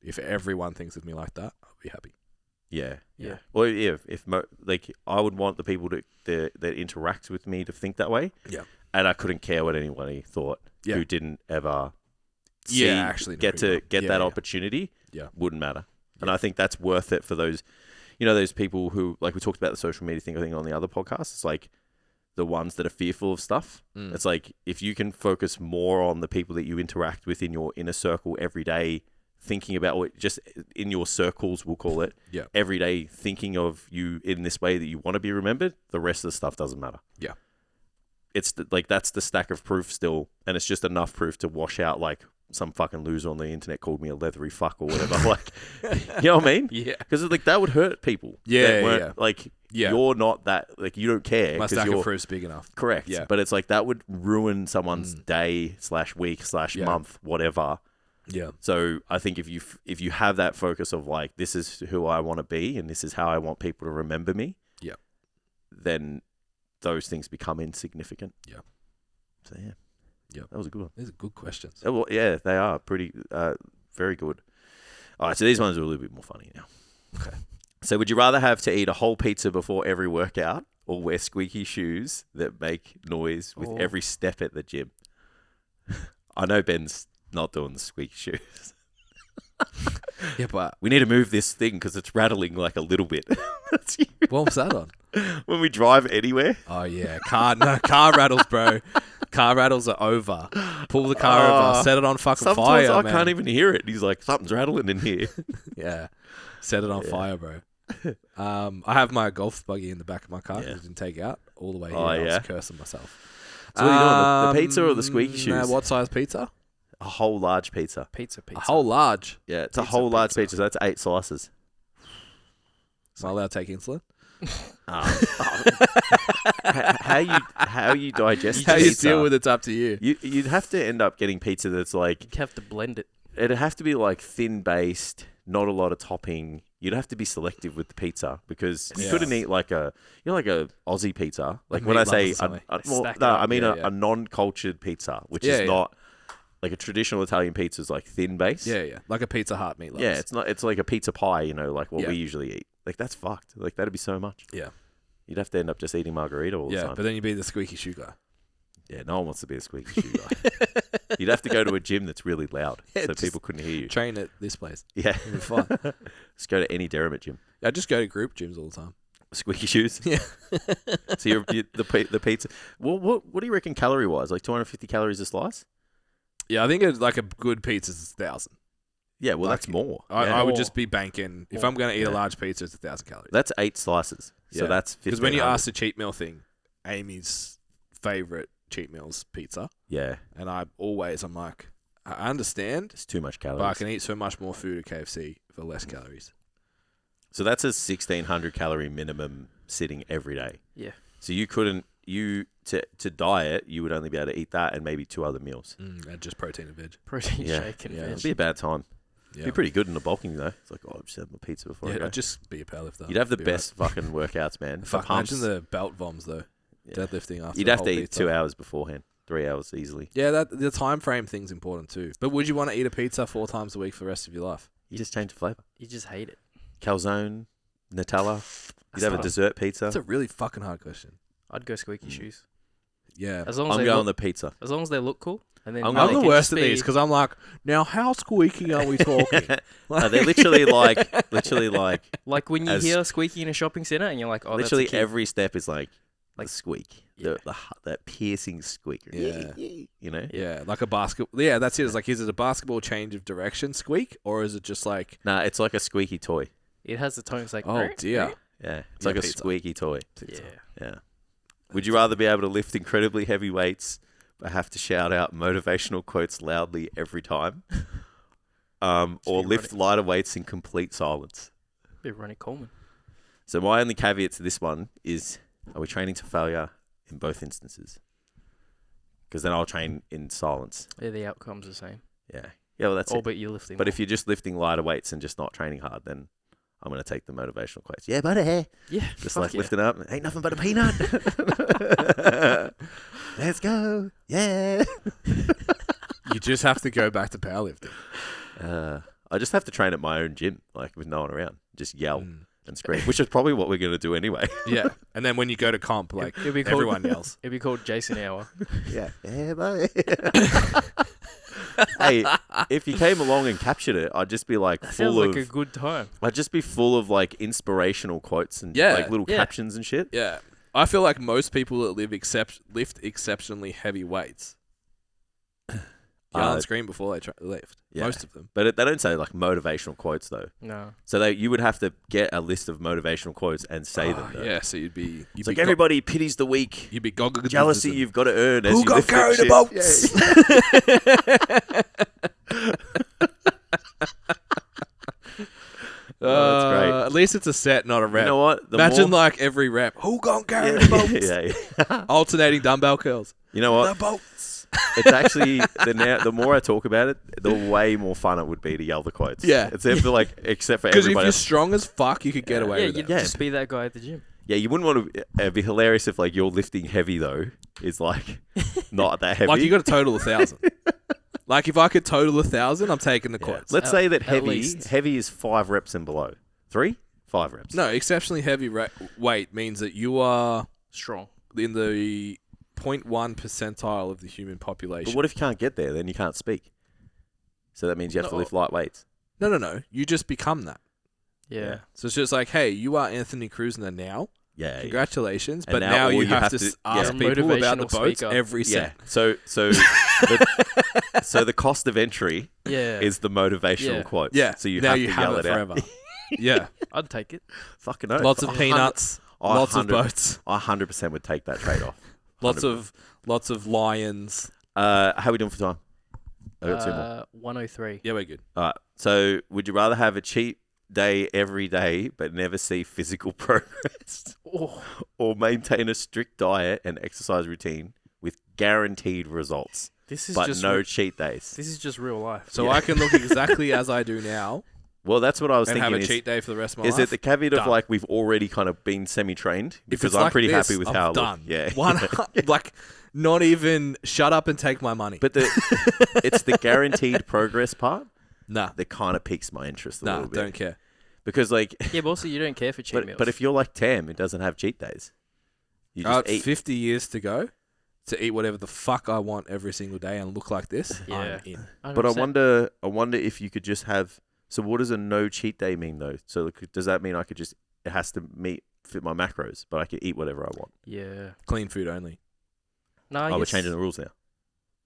if everyone thinks of me like that, I'll be happy. Yeah. Well, I would want the people that interact with me to think that way. Yeah. And I couldn't care what anybody thought who didn't ever get that opportunity. Yeah. Wouldn't matter. And I think that's worth it for those, those people who, like we talked about the social media thing, I think on the other podcast, it's like the ones that are fearful of stuff. It's like, if you can focus more on the people that you interact with in your inner circle every day, thinking about just in your circles, we'll call it, every day thinking of you in this way that you want to be remembered, the rest of the stuff doesn't matter. Yeah. It's that's the stack of proof still, and it's just enough proof to wash out like some fucking loser on the internet called me a leathery fuck or whatever. Like, you know what I mean? Yeah. Because like that would hurt people. Yeah. Like, you're not that, like, you don't care. My stack of proof's big enough. Correct. Yeah. But it's like that would ruin someone's day / week / month, whatever. Yeah. So I think if you have that focus of like, this is who I want to be and this is how I want people to remember me. Yeah. Then those things become insignificant. Yeah. So yeah. Yeah. That was a good one. These are good questions. Well, yeah, they are pretty, very good. All right. So these ones are a little bit more funny now. Okay. So would you rather have to eat a whole pizza before every workout or wear squeaky shoes that make noise with every step at the gym? I know Ben's not doing the squeaky shoes. Yeah, but we need to move this thing because it's rattling like a little bit. That's you. What was that on? When we drive anywhere. Oh yeah, car rattles, bro. Car rattles are over. Pull the car over, set it on fucking fire. I can't even hear it. He's like, something's rattling in here. Yeah, set it on fire, bro. I have my golf buggy in the back of my car. I didn't take it out all the way here. I was cursing myself. So what are you doing? The pizza or the squeaky shoes? What size pizza? A whole large pizza. Pizza. A whole large? Yeah, it's a whole large pizza. So that's 8 slices. Am I allowed to take insulin? How you digest how pizza? you deal with it's up to you. You'd have to end up getting pizza that's like... You'd have to blend it. It'd have to be like thin based, not a lot of topping. You'd have to be selective with the pizza because you couldn't eat like a Aussie pizza. Like when I say a non-cultured pizza, which is not like a traditional Italian pizza is like thin base. Yeah. Like a Pizza Hut meatloaf. Yeah, it's not. It's like a pizza pie. Like what we usually eat. Like that's fucked. Like that'd be so much. Yeah. You'd have to end up just eating margarita all the time. Yeah, but then you'd be the squeaky shoe guy. Yeah, no one wants to be a squeaky shoe guy. You'd have to go to a gym that's really loud so people couldn't hear you. Train at this place. Yeah. It'd be fun. Just go to any Derrimut gym. I just go to group gyms all the time. Squeaky shoes? Yeah. So the pizza. Well, what do you reckon calorie-wise? Like 250 calories a slice? Yeah, I think like a good pizza is 1,000. Yeah, well, that's more. I would just be banking. If I'm going to eat a large pizza, it's 1,000 calories. That's 8 slices. So that's 1,500. Because when you ask the cheat meal thing, Amy's favourite cheat meal's pizza. Yeah. And I'm like, I understand. It's too much calories. But I can eat so much more food at KFC for less calories. So that's a 1,600 calorie minimum sitting every day. Yeah. So you couldn't, to diet, you would only be able to eat that and maybe 2 other meals. And just protein and veg. Protein shake and veg. It'd be a bad time. Yeah. Be pretty good in the bulking though. It's like, I'll just have my pizza before I go. I'd just be a powerlifter. You'd have the best fucking workouts, man. Fuck, imagine the belt voms though. Yeah. Deadlifting after. You'd have to eat 2 hours beforehand, 3 hours easily. Yeah, the time frame thing's important too. But would you want to eat a pizza 4 times a week for the rest of your life? You just change the flavour. You just hate it. Calzone, Nutella. You'd have a dessert pizza. That's a really fucking hard question. I'd go squeaky shoes. Yeah. As long as I'm going the pizza. As long as they look cool. And then I'm the worst at these because I'm like, now how squeaky are we talking? No, they're literally like like when you hear squeaky in a shopping centre and you're like, oh, literally that's a every step is like the squeak, that piercing squeak. Yeah, you know. Yeah, like a basketball. Yeah, that's it. It's like, is it a basketball change of direction squeak or is it just like? Nah, it's like a squeaky toy. It has the tone. It's like, oh dear. Yeah, it's like a squeaky toy. Pizza. Yeah. Would you rather be able to lift incredibly heavy weights but have to shout out motivational quotes loudly every time, or lift lighter weights in complete silence? Be Ronnie Coleman. So my only caveat to this one is, are we training to failure in both instances? Because then I'll train in silence. Yeah, the outcome's the same. Yeah. Yeah, well, that's it. But you're lifting But more. if you're just lifting lighter weights and just not training hard, then I'm going to take the motivational quotes. Yeah, buddy. Yeah. Just like lifting up. Ain't nothing but a peanut. Let's go. Yeah. You just have to go back to powerlifting. I just have to train at my own gym, like with no one around. Just yell and scream, which is probably what we're going to do anyway. Yeah. And then when you go to comp, like everyone yells. It'd be called Jason Hour. Yeah. Yeah, buddy. Hey, if you came along and captured it, I'd just be like Sounds like a good time. I'd just be full of like inspirational quotes and like little captions and shit. Yeah. I feel like most people that lift exceptionally heavy weights yell and scream before they lift. Yeah. Most of them. But they don't say like motivational quotes though. No. So you would have to get a list of motivational quotes and say them. Though. Yeah, so you'd be like everybody pities the weak. You'd be jealousy you've got to earn as who you got lift carried the boats? That's great. At least it's a set, not a rep. You know what? Imagine like every rep. Who got carried the boats? Yeah. Alternating dumbbell curls. You know what? The boats. It's actually the more I talk about it, the way more fun it would be to yell the quotes. Yeah. Except for because everybody. if you're strong as fuck, you could get away with it. Yeah, just be that guy at the gym. Yeah, you wouldn't want to. It'd be hilarious if like you're lifting heavy though is like not that heavy. Like you got to total 1,000. Like if I could total 1,000, I'm taking the quotes. Let's say that heavy is 5 reps and below. 3? 5 reps. No, exceptionally heavy weight means that you are strong in the 0.1 percentile of the human population. But what if you can't get there? Then you can't speak. So that means you have to lift light weights. No. You just become that. Yeah. So it's just like, hey, you are Anthony Cruzner now. Yeah. Congratulations. But now you have to ask people about the boats every set. So the cost of entry is the motivational quote. Yeah. So you now have you to have yell it it forever. out. Yeah. I'd take it. Fucking oath. Lots of peanuts. Lots of boats. I 100% would take that trade-off. 100%. Lots of lions. How are we doing for time? I got 2 more. 103. Yeah, we're good. All right. So, would you rather have a cheat day every day but never see physical progress, or maintain a strict diet and exercise routine with guaranteed results, but no cheat days? This is just real life. So I can look exactly as I do now. Well, that's what I was and thinking. have a cheat day for the rest of my life. Is it the caveat of like we've already kind of been semi-trained? Because I'm like pretty this, happy with I'm how I done. look. Yeah. Like, not even shut up and take my money. But it's the guaranteed progress part that kind of piques my interest a little bit. Don't care. Because like... Yeah, but also you don't care for cheat meals. But if you're like Tam, who doesn't have cheat days, you just eat. 50 years to go to eat whatever the fuck I want every single day and look like this, I'm in. 100%. But I wonder if you could just have... So what does a no cheat day mean though? So does that mean I could just... It has to fit my macros, but I can eat whatever I want? Yeah. Clean food only. No, we're changing the rules now.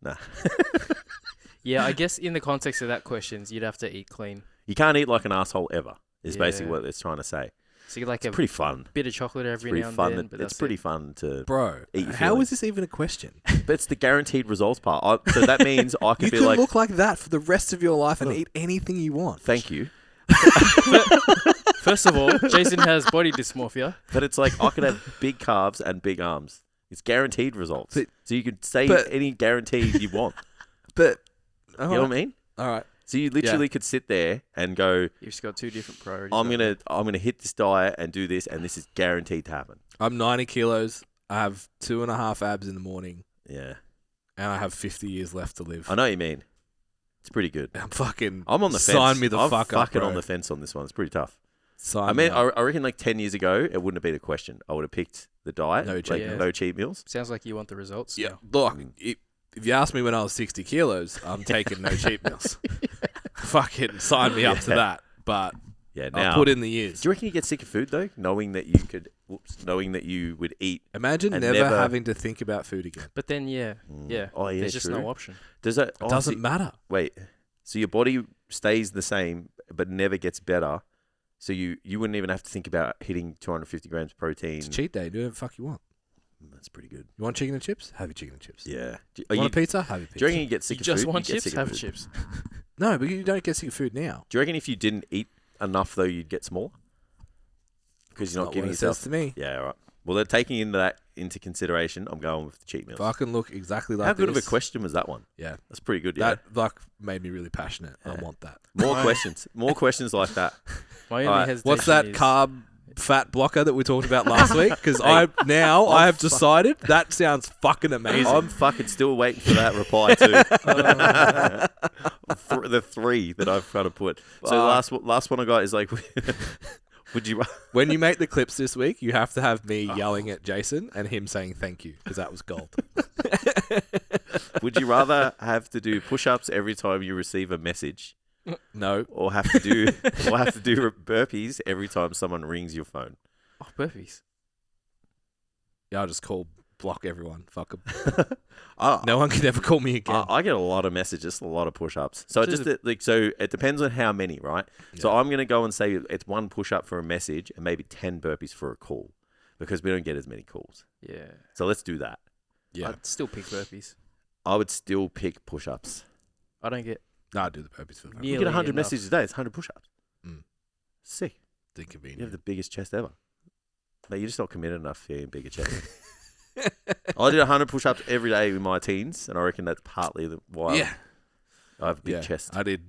Nah. Yeah, I guess in the context of that question, you'd have to eat clean. You can't eat like an asshole ever, is basically what it's trying to say. So you like it's pretty fun. Bit of chocolate every now and then. But it's pretty fun to eat your how feelings. is this even a question? But it's the guaranteed results part. So that means I could you be can look like that for the rest of your life and eat anything you want. Thank you. First of all, Jason has body dysmorphia. But it's like I could have big calves and big arms. It's guaranteed results. So you could say any guarantee you want. But you know what I mean? All right. So you literally could sit there and go, you've just got two different priorities. I'm gonna hit this diet and do this, and this is guaranteed to happen. I'm 90 kilos. I have 2.5 abs in the morning. Yeah. And I have 50 years left to live. I know what you mean. It's pretty good. I'm on the fence. Sign me the fuck up, I'm fucking bro. on the fence on this one. It's pretty tough. I reckon like 10 years ago, it wouldn't have been a question. I would have picked the diet. No cheat meals. Sounds like you want the results. Yeah. Look, if you asked me when I was 60 kilos, I'm taking no cheat meals. Fucking sign me up to that. But now I'll put in the years. Do you reckon you get sick of food though? Knowing that you would eat. Imagine never having to think about food again. But then, there's just no option. Does that? It doesn't matter. Wait, so your body stays the same but never gets better. So you wouldn't even have to think about hitting 250 grams of protein. It's a cheat day. Do whatever the fuck you want. That's pretty good. You want chicken and chips? Have your chicken and chips. Yeah. Want a pizza? Have your pizza. Do you reckon you get sick of food? Just want chips? Have chips. No, but you don't get sick of food now. Do you reckon if you didn't eat enough though, you'd get smaller? Because you're not giving yourself. Says to me. Yeah, all right. Well, they're taking into consideration. I'm going with the cheat meals. If I can look exactly like How good of a question was that one? Yeah. That's pretty good, yeah. That made me really passionate. Yeah. I want that. More questions. More questions like that. My only hesitation What's that carb fat blocker that we talked about last week? Because I have decided that sounds fucking amazing. I'm fucking still waiting for that reply too. The 3 that I've kind of put. So last one I got is like... Would you? When you make the clips this week, you have to have me yelling at Jason and him saying thank you because that was gold. Would you rather have to do push-ups every time you receive a message? No. Or have to do burpees every time someone rings your phone? Oh, burpees. Yeah, I'll just block everyone. Fuck them. No one can ever call me again. I get a lot of messages, a lot of push-ups. So so it depends on how many, right? Yeah. So I'm going to go and say it's 1 push-up for a message and maybe 10 burpees for a call because we don't get as many calls. Yeah. So let's do that. Yeah. I'd still pick burpees. I would still pick push-ups. I don't get... No, I do the burpees for the You get 100 messages a day. It's 100 push-ups. Sick. Inconvenient. You have the biggest chest ever. Mate, you're just not committed enough for your bigger chest. I did 100 push-ups every day in my teens, and I reckon that's partly why I have a big chest. I did.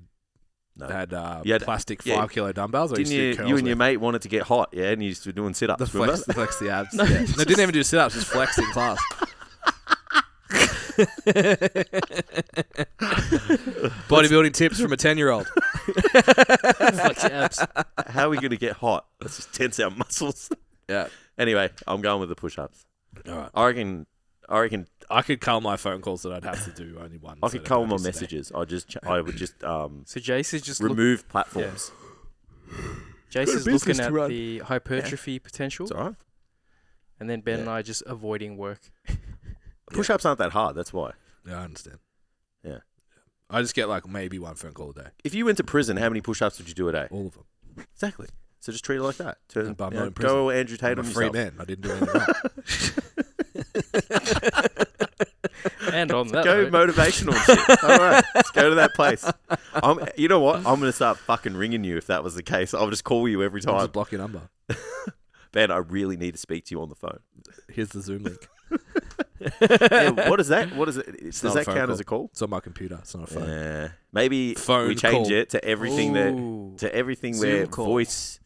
No. Had plastic 5 kilo dumbbells. Didn't you and your mate wanted to get hot, and you used to doing sit-ups, flex the abs. No, didn't even do sit-ups, just flexed in class. Bodybuilding tips from a 10-year-old. Flex your abs. How are we going to get hot? Let's just tense our muscles. Yeah. Anyway, I'm going with the push-ups. All right. I reckon I could cull my phone calls that I'd have to do only one. I could cull my messages. I would just so Jace is just remove platforms. Yeah. Jace is looking at the hypertrophy potential. It's all right. And then Ben and I just avoiding work. Push-ups aren't that hard. That's why. Yeah, I understand. Yeah. I just get maybe 1 phone call a day. If you went to prison, how many push-ups would you do a day? All of them. Exactly. So just treat it like that. Go Andrew Tate on yourself. I'm a free man. I didn't do anything wrong. And on that Go note. motivational shit. All right, let's go to that place. You know what? I'm going to start fucking ringing you if that was the case. I'll just call you every time. I'll just block your number. Ben, I really need to speak to you on the phone. Here's the Zoom link. Yeah, what is that? What is it? Does that count call. as a call? It's on my computer. It's not a phone. Yeah. Maybe Phone we change call. it to everything where Zoom call. voice.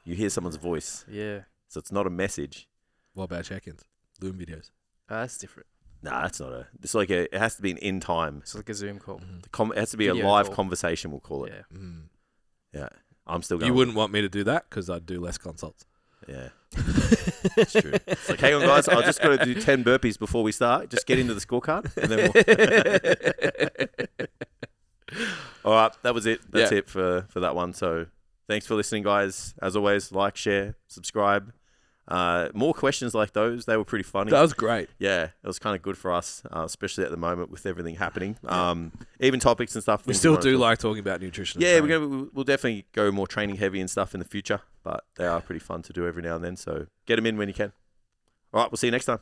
You hear someone's voice, Yeah. so it's not a message. What about check-ins? Loom videos. That's different. Nah, that's not a. It's like it has to be an in time. It's like a Zoom call. It has to be Video a live call. conversation. We'll call it. Yeah. Yeah. I'm still going. You wouldn't want me to do that because I'd do less consults. Yeah. That's true. It's like, hang on, guys. I've just got to do 10 burpees before we start. Just get into the scorecard, and then we'll. All right, that was it. That's it for that one. So thanks for listening, guys. As always, like, share, subscribe. More questions like those. They were pretty funny. That was great. Yeah, it was kind of good for us, especially at the moment with everything happening. Even topics and stuff. We still do like talking about nutrition. Yeah, we'll definitely go more training heavy and stuff in the future, but they are pretty fun to do every now and then. So get them in when you can. All right, we'll see you next time.